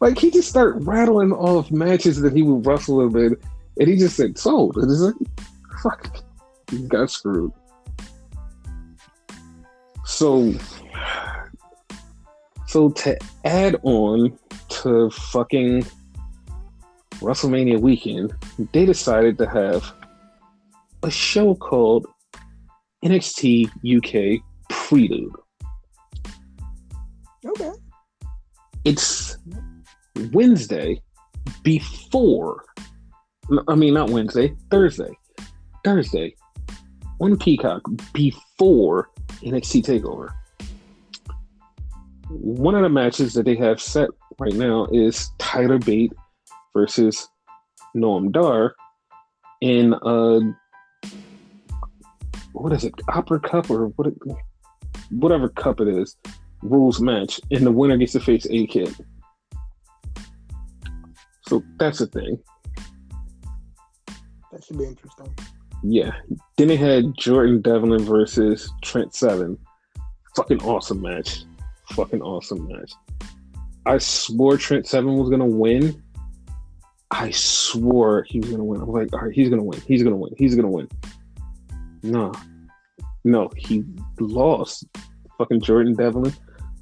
Like, he just started rattling off matches that he would wrestle in, and he just said, sold. And it's like, fuck. He got screwed. So to add on to fucking WrestleMania weekend, they decided to have a show called NXT UK Prelude. Okay. It's Wednesday before, I mean, not Wednesday, Thursday on Peacock before NXT TakeOver. One of the matches that they have set right now is Tyler Bate versus Noam Dar in what is it, Opera Cup or whatever cup it is, rules match, and the winner gets to face A-Kid. So that's a thing. That should be interesting. Yeah. Then they had Jordan Devlin versus Trent Seven. Fucking awesome match. I swore Trent Seven was gonna win. I swore he was gonna win. I was like, all right, he's gonna win. No, he lost. Fucking Jordan Devlin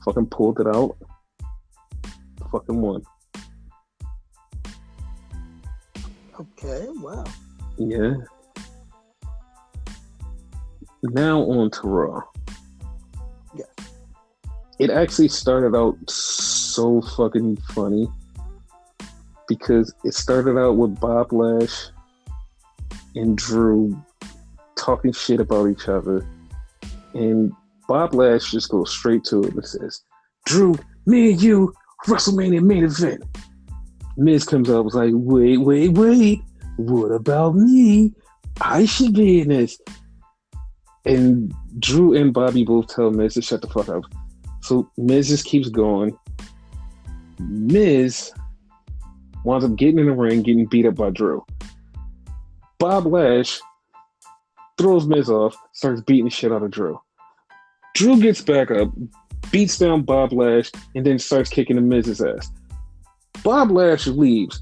fucking pulled it out. Fucking won. Okay, wow. Yeah. Now on to Raw. Yeah. It actually started out so fucking funny because it started out with Bob Lash and Drew talking shit about each other. And Bob Lash just goes straight to it and says, Drew, me and you, WrestleMania main event. Miz comes up, was like, wait. What about me? I should be in this. And Drew and Bobby both tell Miz to shut the fuck up. So Miz just keeps going. Miz winds up getting in the ring, getting beat up by Drew. Bob Lash throws Miz off, starts beating the shit out of Drew. Drew gets back up, beats down Bob Lash, and then starts kicking the Miz's ass. Bob Lash leaves.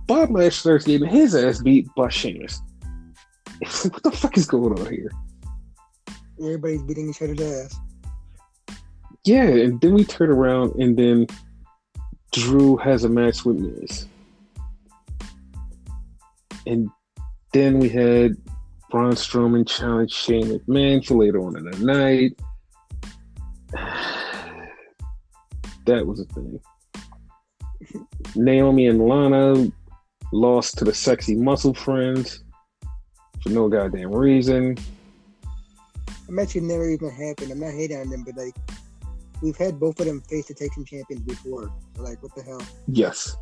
Bob Lash starts getting his ass beat by Sheamus. What the fuck is going on here? Everybody's beating each other's ass. Yeah, and then we turn around and then Drew has a match with Miz. And then we had Braun Strowman challenge Shane McMahon for later on in the night. That was a thing. Naomi and Lana lost to the Sexy Muscle Friends for no goddamn reason. I'm actually never even happened. I'm not hating on them, but like, we've had both of them face the tag team champions before. So like, what the hell? Yes.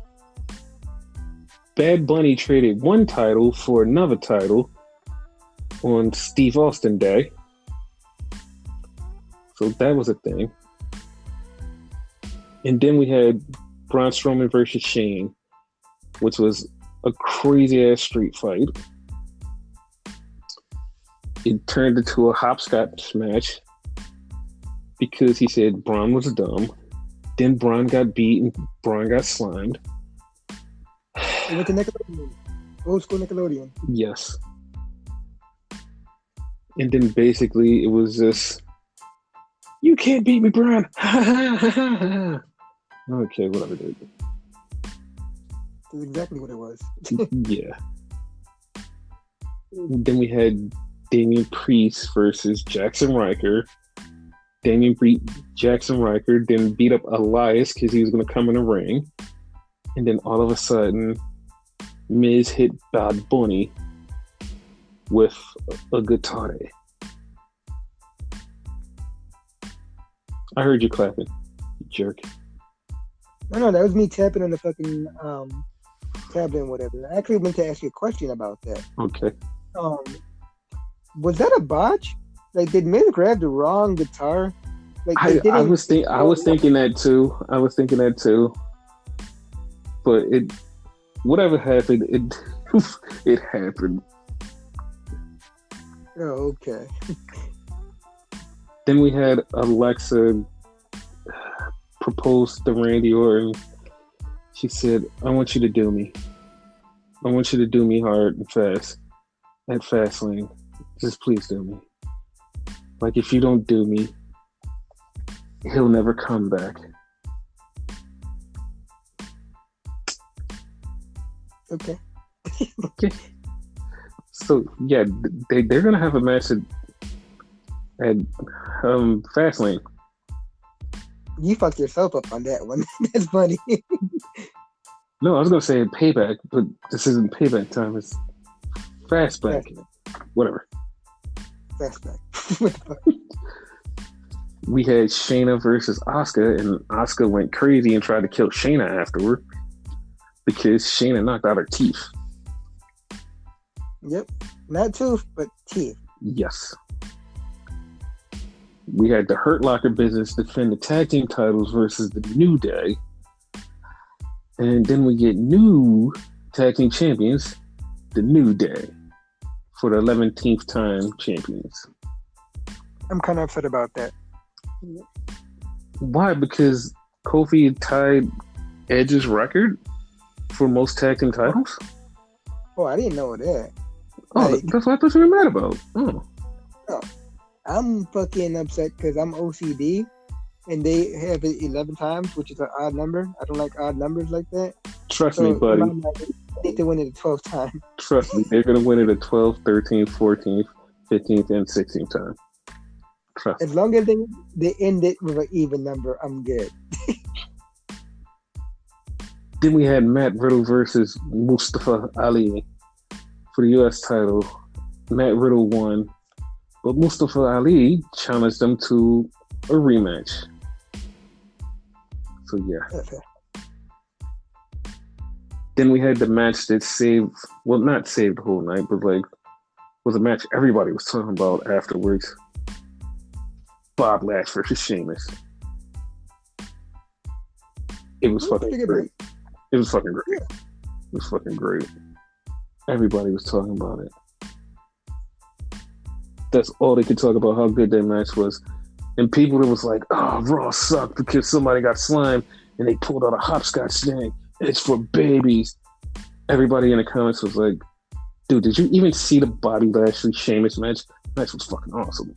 Bad Bunny traded one title for another title on Steve Austin Day. So that was a thing. And then we had Braun Strowman versus Shane, which was a crazy ass street fight. It turned into a hopscotch match because he said Braun was dumb. Then Braun got beat and Braun got slimed. It went to Nickelodeon. Old school Nickelodeon. Yes. And then basically it was this, you can't beat me, Braun. Okay, whatever, dude. That's exactly what it was. Yeah. Then we had Damian Priest versus Jackson Riker. Damian beat Jackson Riker, then beat up Elias because he was going to come in the ring. And then all of a sudden, Miz hit Bad Bunny with a guitar. I heard you clapping, you jerk. No, that was me tapping on the fucking tablet and whatever. I actually meant to ask you a question about that. Okay. Was that a botch? Like, did Miz grab the wrong guitar? Like, I was thinking that too. But whatever happened, it happened. Oh, okay. Then we had Alexa propose to Randy Orton. She said, I want you to do me. I want you to do me hard and fast. At Fastlane. Just please do me. Like, if you don't do me, he'll never come back. Okay. Okay. So, yeah, they're going to have a match at Fastlane. You fucked yourself up on that one. That's funny. No, I was going to say Payback, but this isn't Payback time. It's Fastback. Whatever. Fastback. We had Shayna versus Asuka, and Asuka went crazy and tried to kill Shayna afterward because Shayna knocked out her teeth. Yep. Not tooth, but teeth. Yes. We had the Hurt Locker business defend the tag team titles versus the New Day. And then we get new tag team champions, the New Day, for the 11th time champions. I'm kind of upset about that. Why? Because Kofi tied Edge's record for most tag team titles? Oh, I didn't know that. Oh, like, that's what I thought you were mad about. Oh. No. I'm fucking upset because I'm OCD and they have it 11 times, which is an odd number. I don't like odd numbers like that. Trust me, buddy. They need to win it the 12th time. Trust me, they're going to win it the 12th, 13th, 14th, 15th, and 16th time. Trust me. As long as they end it with an even number, I'm good. Then we had Matt Riddle versus Mustafa Ali for the U.S. title. Matt Riddle won, but Mustafa Ali challenged them to a rematch. So yeah. Okay. Then we had the match that not saved the whole night, but like was a match everybody was talking about afterwards. Bob Lash versus Sheamus. It was fucking great. It was fucking great. It was fucking great. Everybody was talking about it. That's all they could talk about, how good that match was. And people that was like, oh, Raw sucked because somebody got slimed and they pulled out a hopscotch thing. It's for babies. Everybody in the comments was like, dude, did you even see the Bobby Lashley Sheamus match? The match was fucking awesome.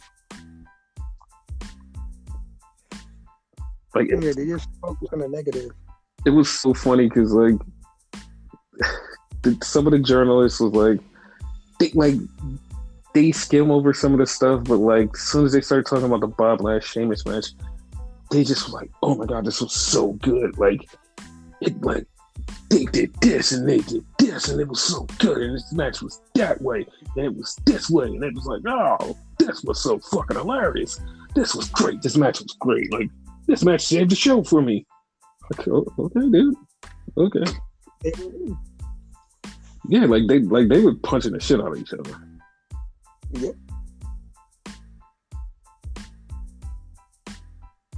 Like, yeah, they just focus on the negative. It was so funny because like some of the journalists was like they skim over some of the stuff, but like as soon as they started talking about the Bob Lash Sheamus match, they just were like, oh my god, this was so good. Like they did this and they did this and it was so good, and this match was that way and it was this way, and it was like, oh, this was so fucking hilarious. This was great. This match was great. Like, this match saved the show for me. Like, okay, dude. Okay. Yeah, like they were punching the shit out of each other. Yeah.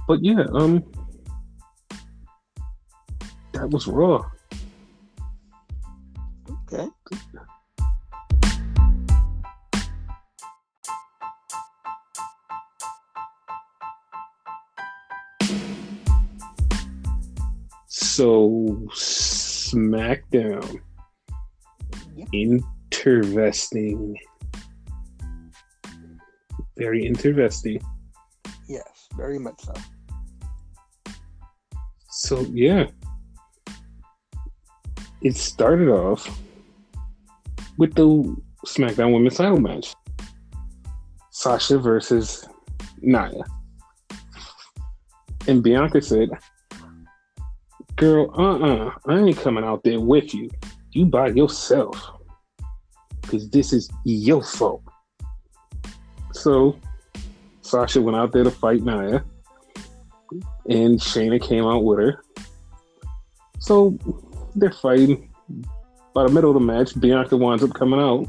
But yeah, that was Raw. Okay. So Smackdown. Yeah. Interesting. Very interesting. Yes, very much so. So yeah. It started off with the SmackDown Women's title match. Sasha versus Nia. And Bianca said, girl, I ain't coming out there with you. You by yourself. Because this is your fault. So, Sasha went out there to fight Nia. And Shayna came out with her. So, they're fighting. By the middle of the match, Bianca winds up coming out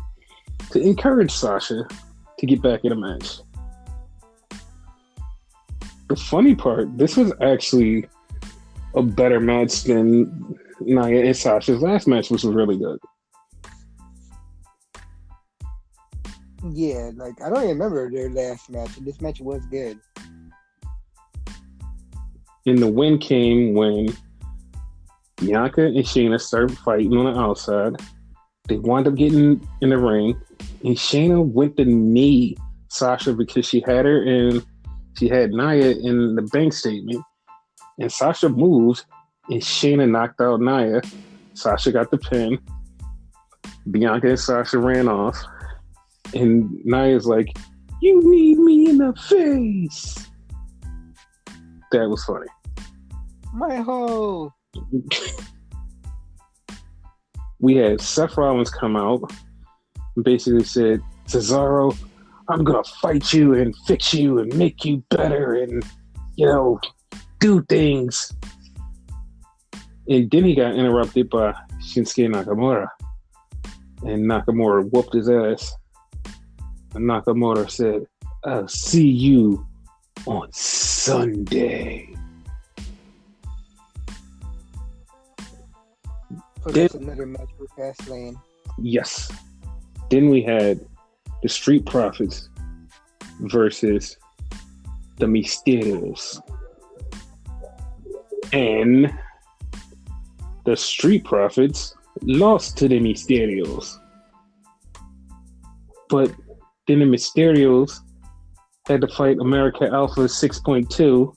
to encourage Sasha to get back in the match. The funny part, this was actually a better match than Nia and Sasha's last match, which was really good. Yeah, like I don't even remember their last match. This match was good. And the win came when Bianca and Shayna started fighting on the outside. They wound up getting in the ring, and Shayna went to knee Sasha because she had Nia in the bank statement. And Sasha moved, and Shayna knocked out Nia. Sasha got the pin. Bianca and Sasha ran off. And Nia's like, you need me in the face. That was funny. My hoe. We had Seth Rollins come out and basically said, Cesaro, I'm going to fight you and fix you and make you better and, do things. And then he got interrupted by Shinsuke Nakamura. And Nakamura whooped his ass. And Nakamura said, I'll see you on Sunday. So that's another match for Fastlane. Yes. Then we had the Street Profits versus the Mysterios. And the Street Profits lost to the Mysterios. But then the Mysterios had to fight America Alpha 6.2.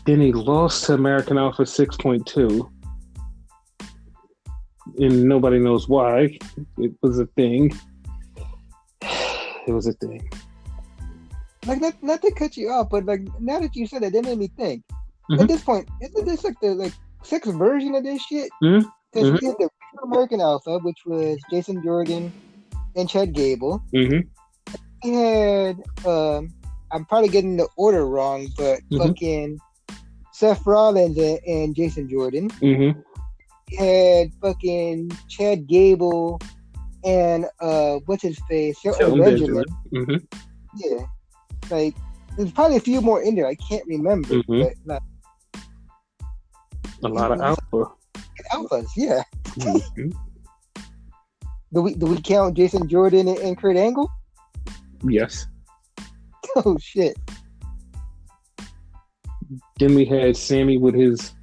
Then he lost to American Alpha 6.2. and nobody knows why. It was a thing. It was a thing. Like, not to cut you off, but like now that you said that made me think. Mm-hmm. At this point, isn't this like the sixth version of this shit? Mm-hmm. Because we had the American Alpha, which was Jason Jordan and Chad Gable. Mm-hmm. We had I'm probably getting the order wrong, but fucking Seth Rollins and Jason Jordan. Mm-hmm. We had fucking Chad Gable and what's his face? Shelton Benjamin. Mm-hmm. Yeah, like there's probably a few more in there. I can't remember, but like, a lot of alphas. Yeah. Mm-hmm. Do we count Jason Jordan and Kurt Angle? Yes. Oh shit. Then we had Sammy with his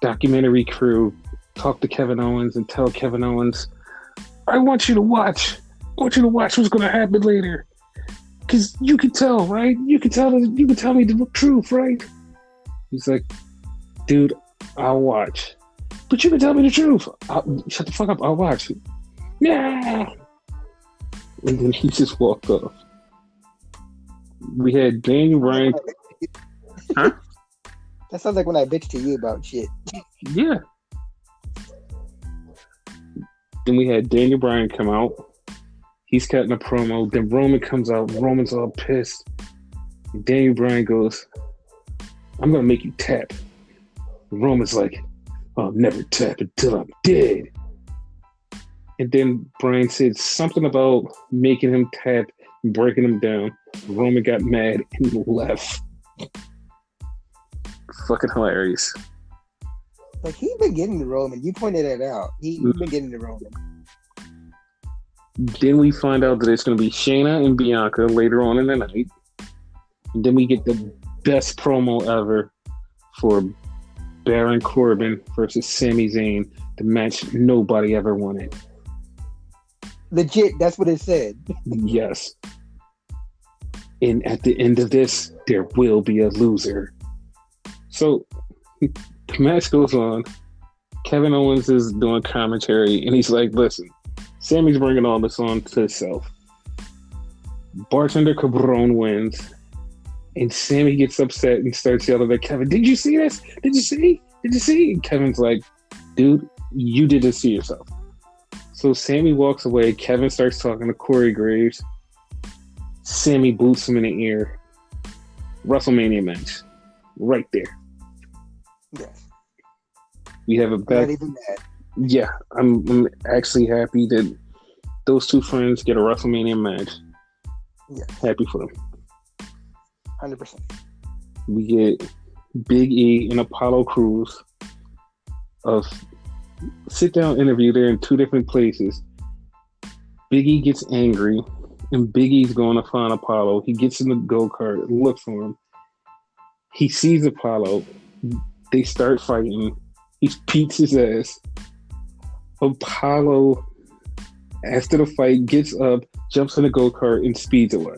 documentary crew talk to Kevin Owens and tell Kevin Owens, I want you to watch what's going to happen later. Because you can tell, right? You can tell me the truth, right? He's like, dude, I'll watch. But you can tell me the truth. Shut the fuck up, I'll watch. Yeah. And then he just walked off. We had Daniel Bryan. Huh? That sounds like when I bitch to you about shit. Yeah. Then we had Daniel Bryan come out. He's cutting a promo. Then Roman comes out. Roman's all pissed. And Daniel Bryan goes, I'm going to make you tap. And Roman's like, I'll never tap until I'm dead. And then Bryan said something about making him tap and breaking him down. Roman got mad and left. Fucking hilarious. Like, he's been getting the Roman. You pointed that out. He's been getting the Roman. Then we find out that it's going to be Shayna and Bianca later on in the night. And then we get the best promo ever for Baron Corbin versus Sami Zayn, the match nobody ever wanted. Legit, that's what it said. Yes. And at the end of this, there will be a loser. So the match goes on. Kevin Owens is doing commentary, and he's like, listen, Sammy's bringing all this on to himself. Bartender Cabron wins, and Sammy gets upset and starts yelling at Kevin, did you see this? Did you see? And Kevin's like, dude, you did this to yourself. So Sammy walks away. Kevin starts talking to Corey Graves. Sammy boots him in the ear. WrestleMania match. Right there. Yes. We have a back. Yeah, I'm actually happy that those two friends get a WrestleMania match. Yeah. Happy for them. 100%. We get Big E and Apollo Crews of sit-down interview. They're in two different places. Big E gets angry, and Big E's going to find Apollo. He gets in the go-kart, looks for him. He sees Apollo. They start fighting. He beats his ass. Apollo, after the fight, gets up, jumps in the go-kart, and speeds away.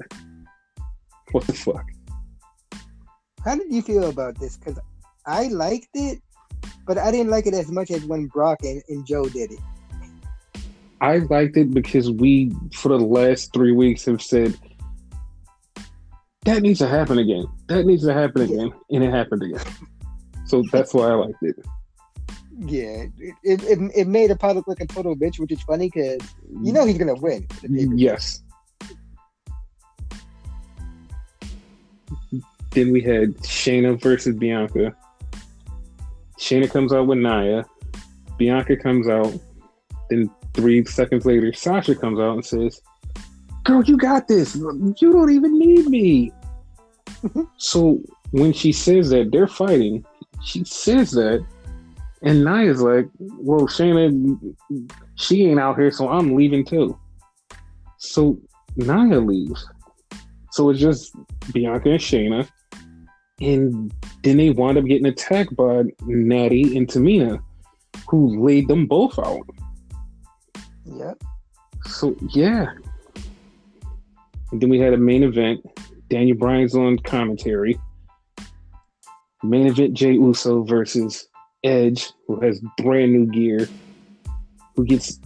What the fuck? How did you feel about this? Because I liked it, but I didn't like it as much as when Brock and Joe did it. I liked it because we, for the last 3 weeks, have said, that needs to happen again. That needs to happen again. And it happened again. So that's why I liked it. Yeah. It made Apollo look like a total bitch, which is funny because you know he's going to win. Yes. Then we had Shayna versus Bianca. Shayna comes out with Nia. Bianca comes out. Then 3 seconds later, Sasha comes out and says, girl, you got this. You don't even need me. So when she says that, they're fighting. She says that. And Nia's like, well, Shayna, she ain't out here, so I'm leaving too. So Nia leaves. So it's just Bianca and Shayna. And then they wind up getting attacked by Natty and Tamina, who laid them both out. Yep. So, yeah. And then we had a main event. Daniel Bryan's on commentary. Main event, Jey Uso versus Edge, who has brand new gear. who gets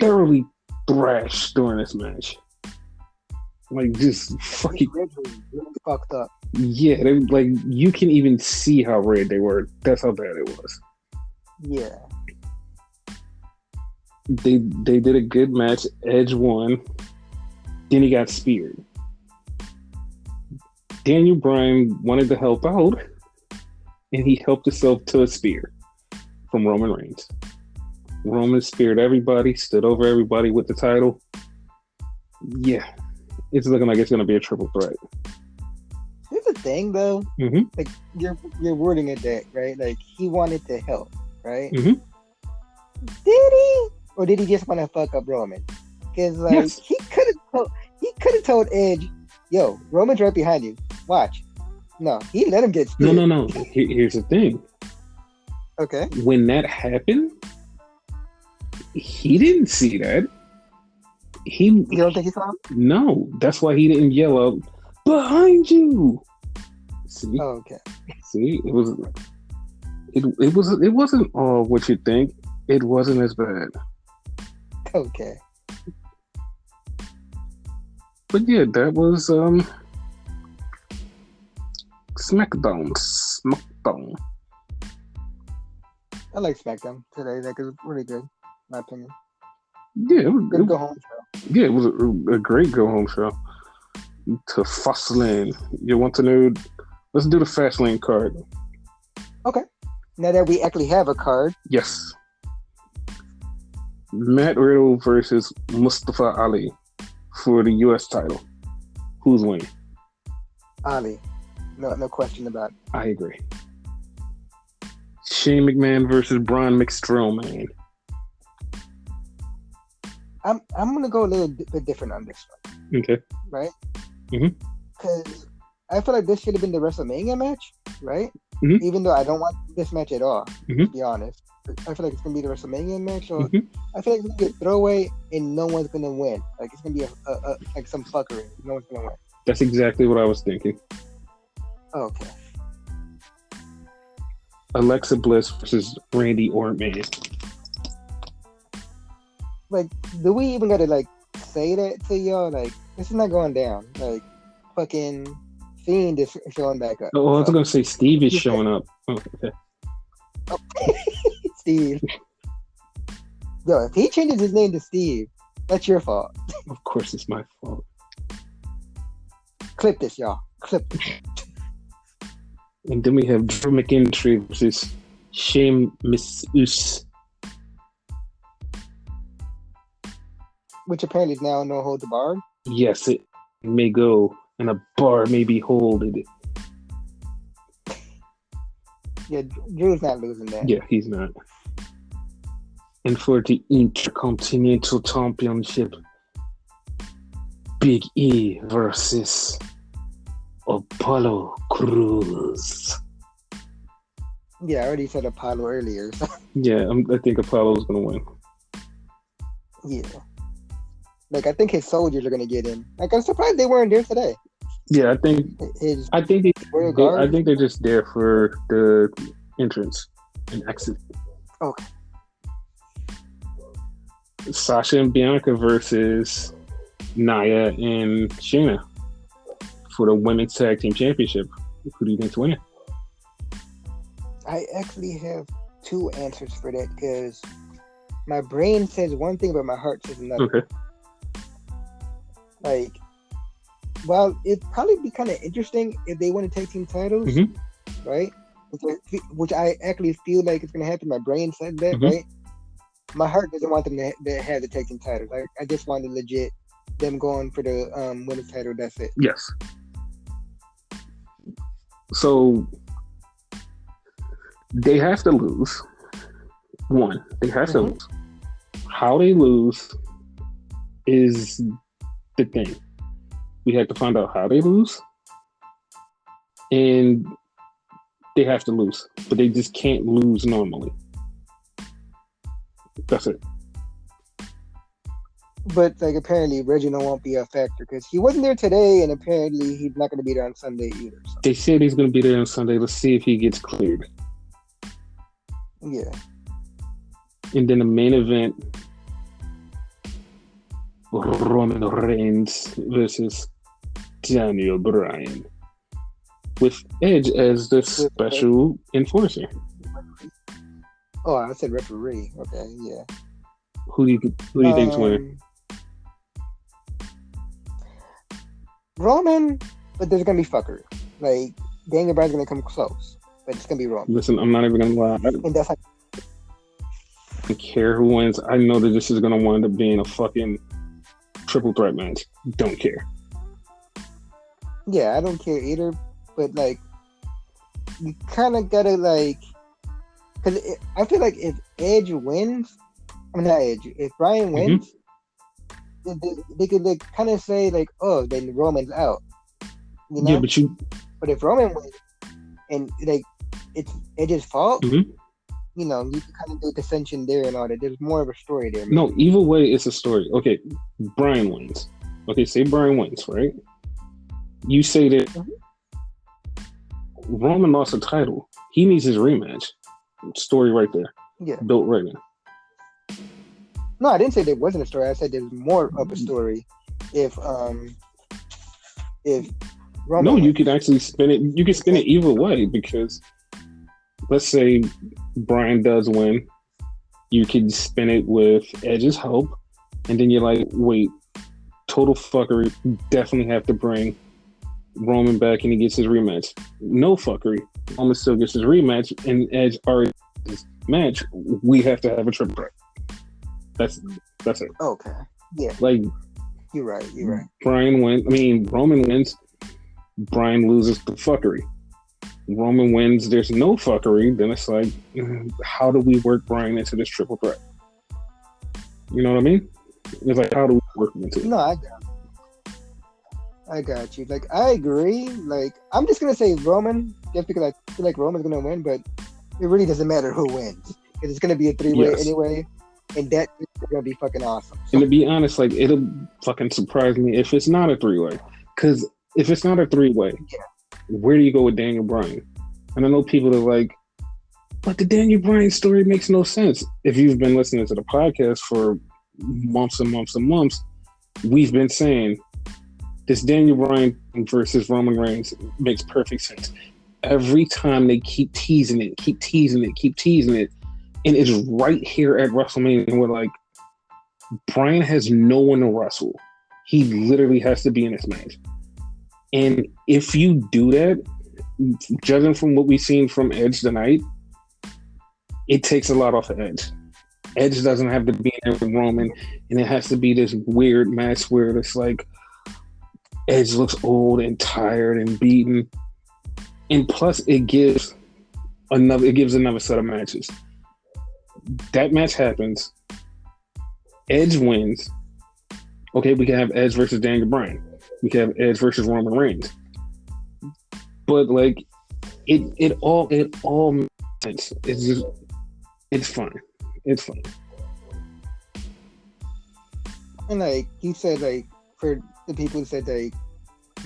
thoroughly thrashed during this match. Like, just fucking really fucked up. Yeah, they like you can even see how red they were. That's how bad it was. Yeah. They did a good match. Edge won. Then he got speared. Daniel Bryan wanted to help out, and he helped himself to a spear from Roman Reigns. Roman speared everybody, stood over everybody with the title. Yeah, it's looking like it's going to be a triple threat. Here's the thing, though. Mm-hmm. Like you're wording it that right. Like he wanted to help, right? Mm-hmm. Did he, or did he just want to fuck up Roman? Because like Yes. he could have told Edge, "Yo, Roman's right behind you. Watch." No, he let him get speared. No. Here's the thing. Okay. When that happened, he didn't see that. You don't think he saw him? No, that's why he didn't yell out behind you. See, Oh, okay. see, it wasn't all what you think. It wasn't as bad. Okay. But yeah, that was Smackdown. I like Smackdown today. Like it was really good, in my opinion. Yeah, Good go home show. Yeah, it was a great go home show. To Fastlane, you want to know? Let's do the Fastlane card. Okay. Now that we actually have a card. Yes. Matt Riddle versus Mustafa Ali for the U.S. title. Who's winning? Ali. No question about it. I agree. Shane McMahon versus Braun McStrowman. I'm gonna go a little bit different on this one. Okay. Right? Mm-hmm. Because I feel like this should have been the WrestleMania match, right? Mm-hmm. Even though I don't want this match at all, Mm-hmm. to be honest. I feel like it's gonna be the WrestleMania match, or Mm-hmm. I feel like it's gonna be a throwaway and no one's gonna win. Like it's gonna be a like some fuckery. No one's gonna win. That's exactly what I was thinking. Okay. Alexa Bliss versus Randy Orton. Like, do we even gotta like say that to y'all? Like, this is not going down. Like, fucking Fiend is showing back up. Oh, I was gonna say Steve is showing up. Oh, okay. Oh. Steve. Yo, if he changes his name to Steve, that's your fault. Of course, it's my fault. Clip this, y'all. Clip this. And then we have Drew McIntyre versus Sheamus. Which apparently is now no holds barred. Yes, it may go, and a bar may be holded. Yeah, Drew's not losing that. Yeah, he's not. And for the Intercontinental Championship, Big E versus Apollo Crews. Yeah, I already said Apollo earlier. So. Yeah, I think Apollo's going to win. Yeah. Like, I think his soldiers are going to get in. Like, I'm surprised they weren't there today. Yeah, I think they're just there for the entrance and exit. Okay. Sasha and Bianca versus Nia and Shayna for the Women's Tag Team Championship. Who do you think's winning? I actually have two answers for that because my brain says one thing, but my heart says another. Okay. Like, well, it'd probably be kind of interesting if they win the tag team titles, Mm-hmm. right? Which I actually feel like it's going to happen. My brain said that, Mm-hmm. right? My heart doesn't want them to have the tag team titles. I just want to legit them going for the women's title. That's it. Yes. So they have to lose. One, they have to lose. How they lose is the thing. We have to find out how they lose, and they have to lose, but they just can't lose normally. That's it. But like apparently Reginald won't be a factor because he wasn't there today, and apparently he's not going to be there on Sunday either. So. They said he's going to be there on Sunday. Let's see if he gets cleared. Yeah. And then the main event, Roman Reigns versus Daniel Bryan, with Edge as the special enforcer. Oh, I said referee. Okay, yeah. Who do you think's winning? Roman, but there's gonna be fuckery. Like Daniel Bryan's gonna come close, but it's gonna be Roman. Listen, I'm not even gonna lie. And that's how I don't care who wins. I know that this is gonna wind up being a fucking triple threat match. Don't care. Yeah, I don't care either. But like, you kind of gotta like, because I feel like if Edge wins, I mean not Edge. If Bryan wins, they could like kind of say like, oh, then Roman's out. You know? Yeah, but if Roman wins and like it's Edge's fault, you know, you can kind of do dissension there and all that. There's more of a story there. Maybe. No, either way, it's a story. Okay, Bryan wins. Okay, say Bryan wins, right? You say that Roman lost a title. He needs his rematch. Story right there. Yeah. Built right in. No, I didn't say there wasn't a story. I said there's more of a story if Roman. No, you could actually spin it. You can spin it either way because let's say Bryan does win. You can spin it with Edge's help, and then you're like, wait, total fuckery. Definitely have to bring Roman back and he gets his rematch. No fuckery. Roman still gets his rematch, and Edge already his match. We have to have a triple threat. That's it. Okay. Yeah. Like you're right. Roman wins. Bryan loses the fuckery. Roman wins. There's no fuckery. Then it's like, how do we work Bryan into this triple threat? You know what I mean? It's like, how do we work him into it? No, I got you. Like, I agree. Like, I'm just gonna say Roman, just because I feel like Roman's gonna win, but it really doesn't matter who wins because it's gonna be a 3-way anyway, and that is gonna be fucking awesome. So, and to be honest, like, it'll fucking surprise me if it's not a 3-way. Because if it's not a 3-way, where do you go with Daniel Bryan? And I know people are like, but the Daniel Bryan story makes no sense. If you've been listening to the podcast for months and months and months, we've been saying this Daniel Bryan versus Roman Reigns makes perfect sense. Every time they keep teasing it, and it's right here at WrestleMania, and we're like, Bryan has no one to wrestle. He literally has to be in this match. And if you do that, judging from what we've seen from Edge tonight, it takes a lot off of Edge. Edge doesn't have to be in there with Roman, and it has to be this weird match where it's like Edge looks old and tired and beaten. And plus it gives another set of matches. That match happens. Edge wins. Okay, we can have Edge versus Daniel Bryan. We can have Edge versus Roman Reigns. But like it all makes sense. It's fun. It's fun. And like you said, like for the people who said like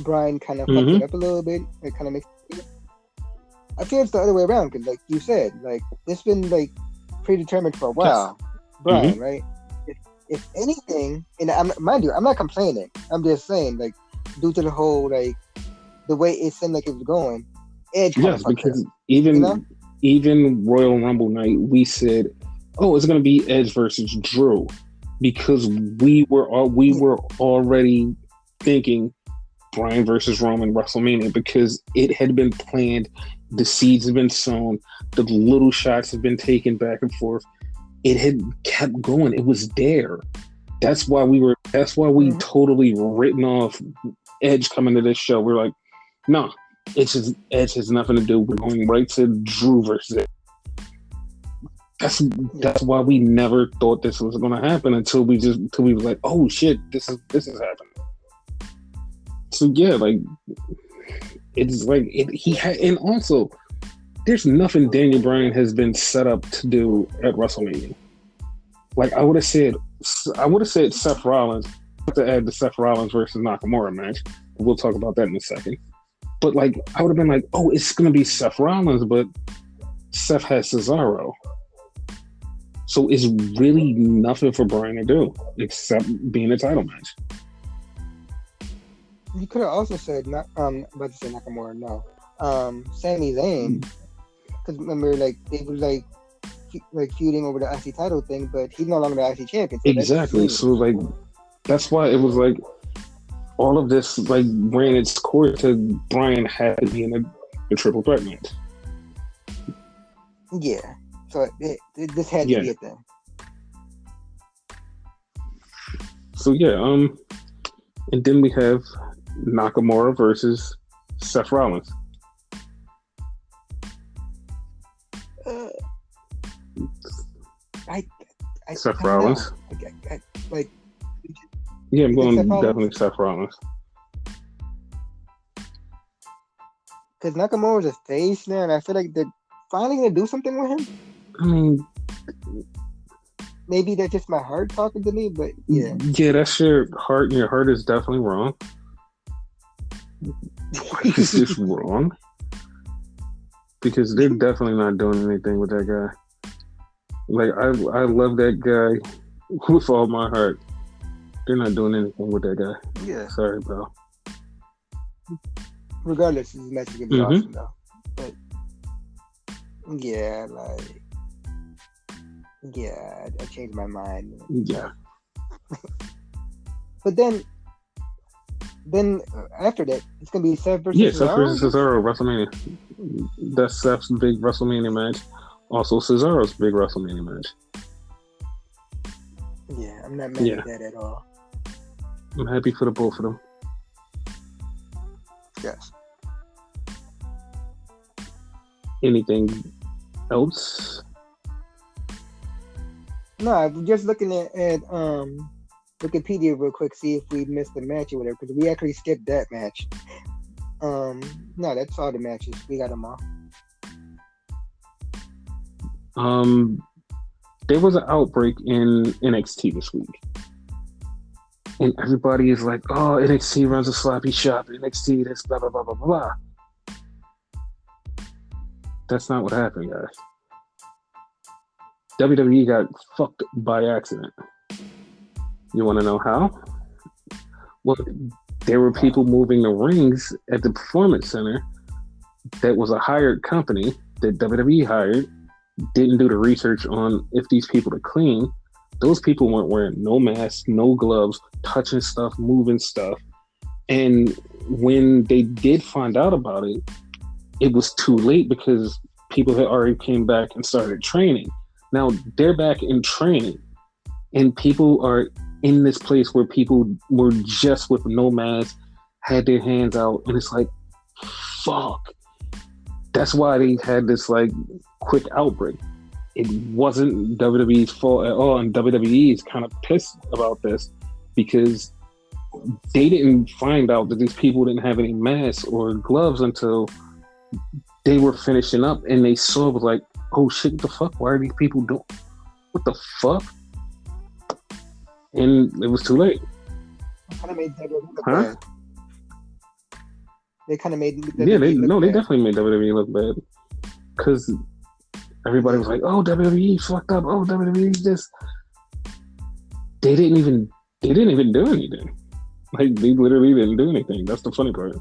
Bryan kind of fucked it up a little bit, it kind of makes it, I feel it's the other way around because like you said, like it's been like predetermined for a while. Yes. Bryan, right? If anything, and mind you, I'm not complaining. I'm just saying, like, due to the whole, like, the way it seemed like it was going, Edge. Yes, because even Royal Rumble night, we said, "Oh, it's going to be Edge versus Drew," because we were already thinking Bryan versus Roman WrestleMania because it had been planned, the seeds had been sown, the little shots had been taken back and forth. It had kept going. It was there. That's why we totally written off Edge coming to this show. We're like, no, it's just Edge has nothing to do. We're going right to Drew versus Edge. That's why we never thought this was going to happen until we were like, oh shit, this is happening. So yeah, like it's like and also there's nothing Daniel Bryan has been set up to do at WrestleMania. Like I would have said Seth Rollins. I have to add the Seth Rollins versus Nakamura match. We'll talk about that in a second. But like I would have been like, oh, it's gonna be Seth Rollins, but Seth has Cesaro. So it's really nothing for Brian to do except being a title match. You could have also said not about to say Nakamura, no. Sami Zayn. Because remember, like they were like feuding over the IC title thing, but he's no longer the IC champion. So exactly. So like that's why it was like all of this like ran its course to Brian had to be in the triple threat match. Yeah. So this had to be a thing. So and then we have Nakamura versus Seth Rollins. Seth Rollins. I'm going definitely Seth Rollins. Because Nakamura's a face now, and I feel like they're finally going to do something with him. I mean, maybe that's just my heart talking to me, but yeah. Yeah, that's your heart, and your heart is definitely wrong. It's just wrong. Because they're definitely not doing anything with that guy. Like, I love that guy with all my heart. They're not doing anything with that guy. Yeah. Sorry, bro. Regardless, this match is going to be awesome, though. But, yeah, like... Yeah, I changed my mind. Yeah. But then after that, it's going to be Seth versus Cesaro? Seth versus Cesaro, WrestleMania. That's Seth's big WrestleMania match. Also, Cesaro's big WrestleMania match. Yeah, I'm not mad at that at all. I'm happy for the both of them. Yes. Anything else? No, I'm just looking at Wikipedia real quick, see if we missed a match or whatever, because we actually skipped that match. No, that's all the matches. We got them all. There was an outbreak in NXT this week. And everybody is like, oh, NXT runs a sloppy shop. NXT, that's blah, blah, blah, blah, blah. That's not what happened, guys. WWE got fucked by accident. You want to know how? Well, there were people moving the rings at the Performance Center that was a hired company that WWE hired, didn't do the research on if these people are clean. Those people weren't wearing no masks, no gloves, touching stuff, moving stuff. And when they did find out about it, it was too late because people had already came back and started training. Now they're back in training and people are in this place where people were just with no mask, had their hands out, and it's like, fuck. That's why they had this like quick outbreak. It wasn't WWE's fault at all, and WWE is kind of pissed about this because they didn't find out that these people didn't have any masks or gloves until they were finishing up, and they saw it was like, oh shit, what the fuck? Why are these people doing? What the fuck? And it was too late. Kind of made WWE look bad. They kind of made WWE they definitely made WWE look bad because everybody was like, "Oh, WWE fucked up. Oh, WWE this." They didn't even do anything. Like they literally didn't do anything. That's the funny part.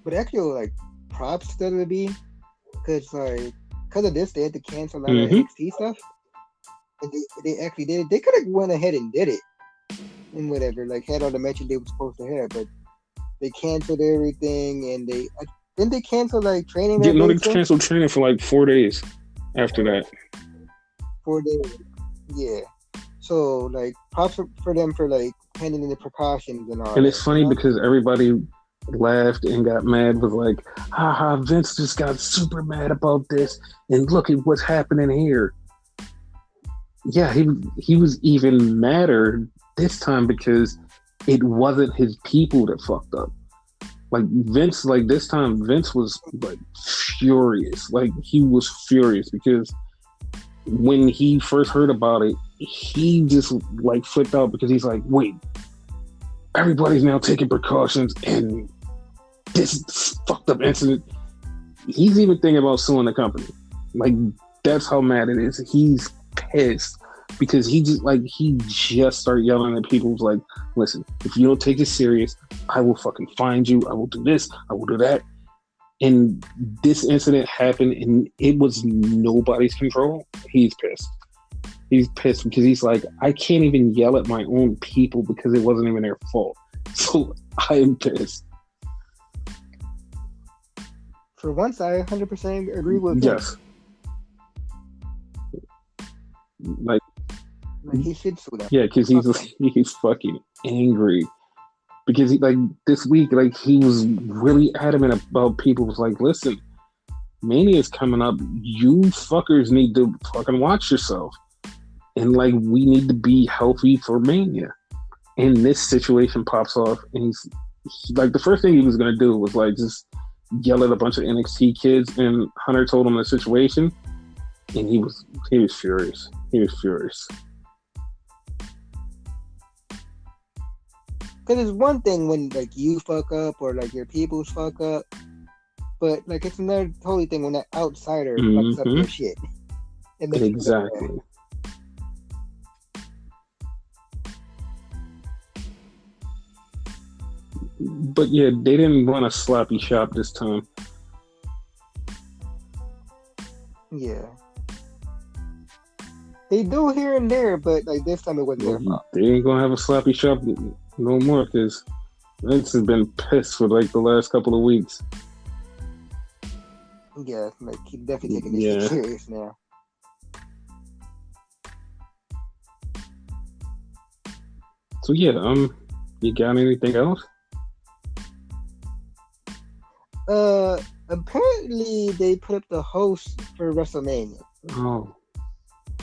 But actually, like props to WWE because of this, they had to cancel a lot of NXT stuff. And they actually did it. They could have went ahead and did it and whatever, like had all the matches they were supposed to have, but they canceled everything and didn't they cancel like training? Yeah, no, they canceled training for like 4 days after that. 4 days. Yeah. So like props for them for like handling the precautions and all. And it's funny because everybody laughed and got mad, was like, haha, Vince just got super mad about this and look at what's happening here. Yeah, he was even madder this time because it wasn't his people that fucked up. Like Vince, like this time Vince was like furious. Like he was furious because when he first heard about it, he just like flipped out because he's like, wait, everybody's now taking precautions and this fucked up incident. He's even thinking about suing the company. Like that's how mad it is. He's pissed because he just started yelling at people. Who's like, listen, if you don't take this serious, I will fucking find you. I will do this. I will do that. And this incident happened, and it was nobody's control. He's pissed. He's pissed because he's like, I can't even yell at my own people because it wasn't even their fault. So I am pissed. For once, I 100% agree with him. Yes. Like he should sue them. Yeah, because he's fucking angry. Because this week, he was really adamant about people was like, listen, Mania's coming up. You fuckers need to fucking watch yourself. And we need to be healthy for Mania. And this situation pops off, and he's the first thing he was gonna do was just yell at a bunch of NXT kids, and Hunter told him the situation, and he was furious. He was furious. Because it's one thing when you fuck up or your peoples fuck up, but it's another totally thing when that outsider fucks up your shit. Exactly. But yeah, they didn't run a sloppy shop this time. Yeah. They do here and there, but this time it wasn't their fault. They ain't gonna have a sloppy shop no more because Vince has been pissed for the last couple of weeks. Yeah, he's definitely taking this shit serious now. So yeah, you got anything else? Apparently they put up the host for WrestleMania. Oh.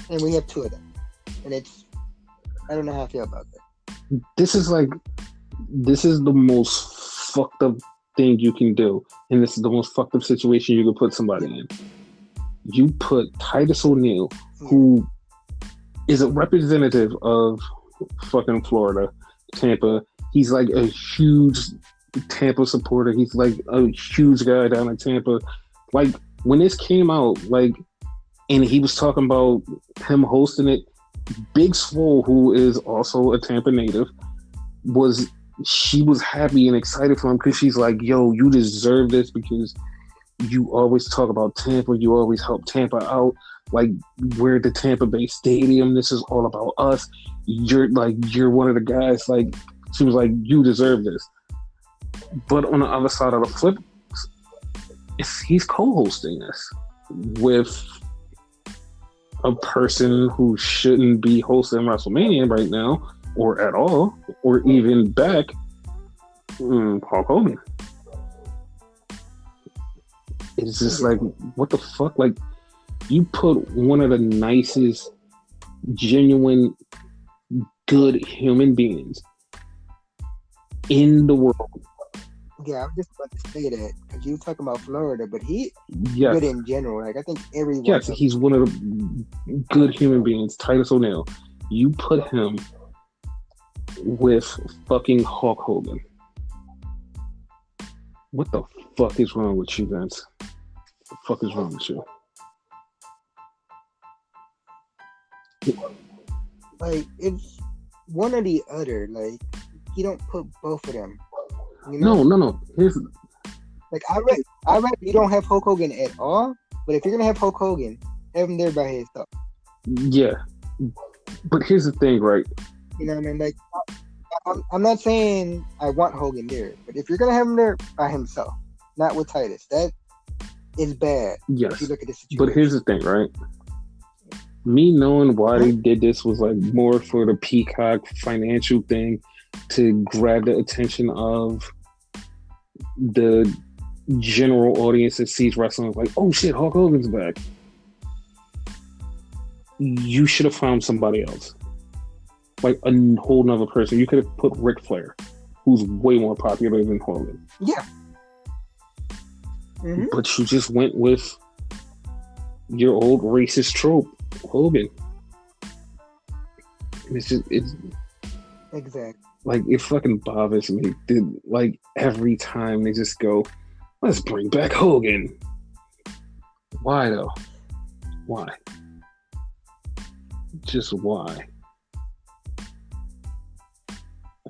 And we have 2 of them. And I don't know how I feel about that. This is the most fucked up thing you can do. And this is the most fucked up situation you can put somebody in. You put Titus O'Neil, who is a representative of fucking Florida, Tampa. He's a huge Tampa supporter. He's a huge guy down in Tampa. When this came out, and he was talking about him hosting it, Big Swole, who is also a Tampa native, was happy and excited for him because she's like, yo, you deserve this because you always talk about Tampa. You always help Tampa out. We're the Tampa Bay Stadium. This is all about us. You're one of the guys. She was like, you deserve this. But on the other side of the flip, he's co-hosting this with a person who shouldn't be hosting WrestleMania right now, or at all, or even back, Hulk Hogan. It's just what the fuck? You put one of the nicest, genuine, good human beings in the world. Yeah, I was just about to say that because you were talking about Florida, but he good in general. I think everyone. Yes, he's one of the good human beings. Titus O'Neil. You put him with fucking Hulk Hogan. What the fuck is wrong with you, Vince? What the fuck is wrong with you? It's one or the other. You don't put both of them. You know? No. Here's I read you don't have Hulk Hogan at all, but if you're gonna have Hulk Hogan, have him there by himself. Yeah, but here's the thing, right? You know what I mean? I'm not saying I want Hogan there, but if you're gonna have him there by himself, not with Titus, that is bad. Yes. If you look at the situation. But here's the thing, right? Me knowing why they did this was more for the Peacock financial thing to grab the attention of the general audience that sees wrestling. Oh shit, Hulk Hogan's back. You should have found somebody else. A whole nother person. You could have put Ric Flair, who's way more popular than Hogan. Yeah. Mm-hmm. But you just went with your old racist trope, Hogan. It's exactly. It fucking bothers me. Every time they just go, let's bring back Hogan. Why though? Why? Just why?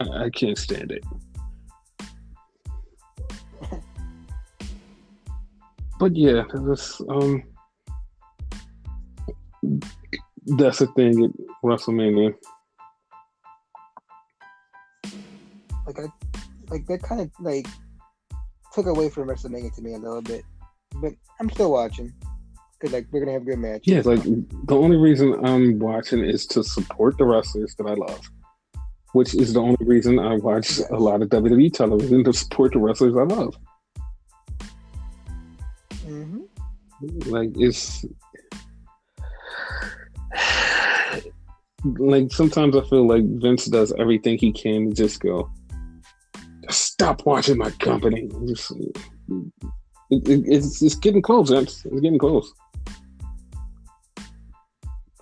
I can't stand it. But yeah, that's the thing at WrestleMania. Like I like that kind of like took away from WrestleMania to me a little bit, but I'm still watching because like we're gonna have good Yeah, matches. like the only reason I'm watching is to support the wrestlers that I love, which is the only reason I watch a Yes. lot of WWE television to support the wrestlers I love. Hmm. Like it's like sometimes I feel like Vince does everything he can to just go, stop watching my company. It's getting close, Vince. It's getting close.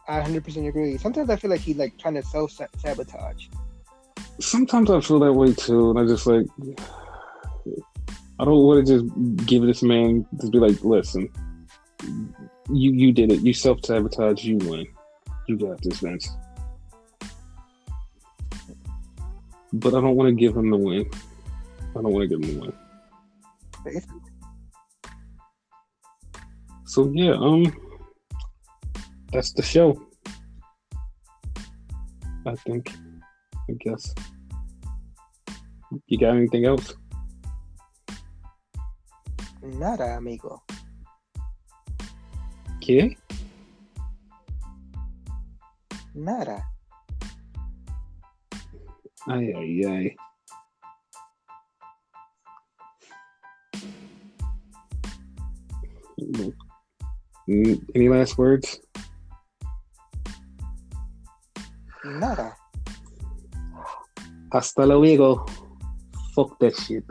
I 100% agree. Sometimes I feel like he's like trying to self sabotage. Sometimes I feel that way too, and I just like I don't want to just give this man just be like, listen, you did it. You self sabotage. You win. You got this, Vince. But I don't want to give him the win. I don't want to give him the win. It's, So yeah, that's the show. I think. I guess. You got anything else? nada, amigo. ¿Qué? Nada. Ay, ay, ay. Any last words? Nada. Hasta luego. Fuck that shit.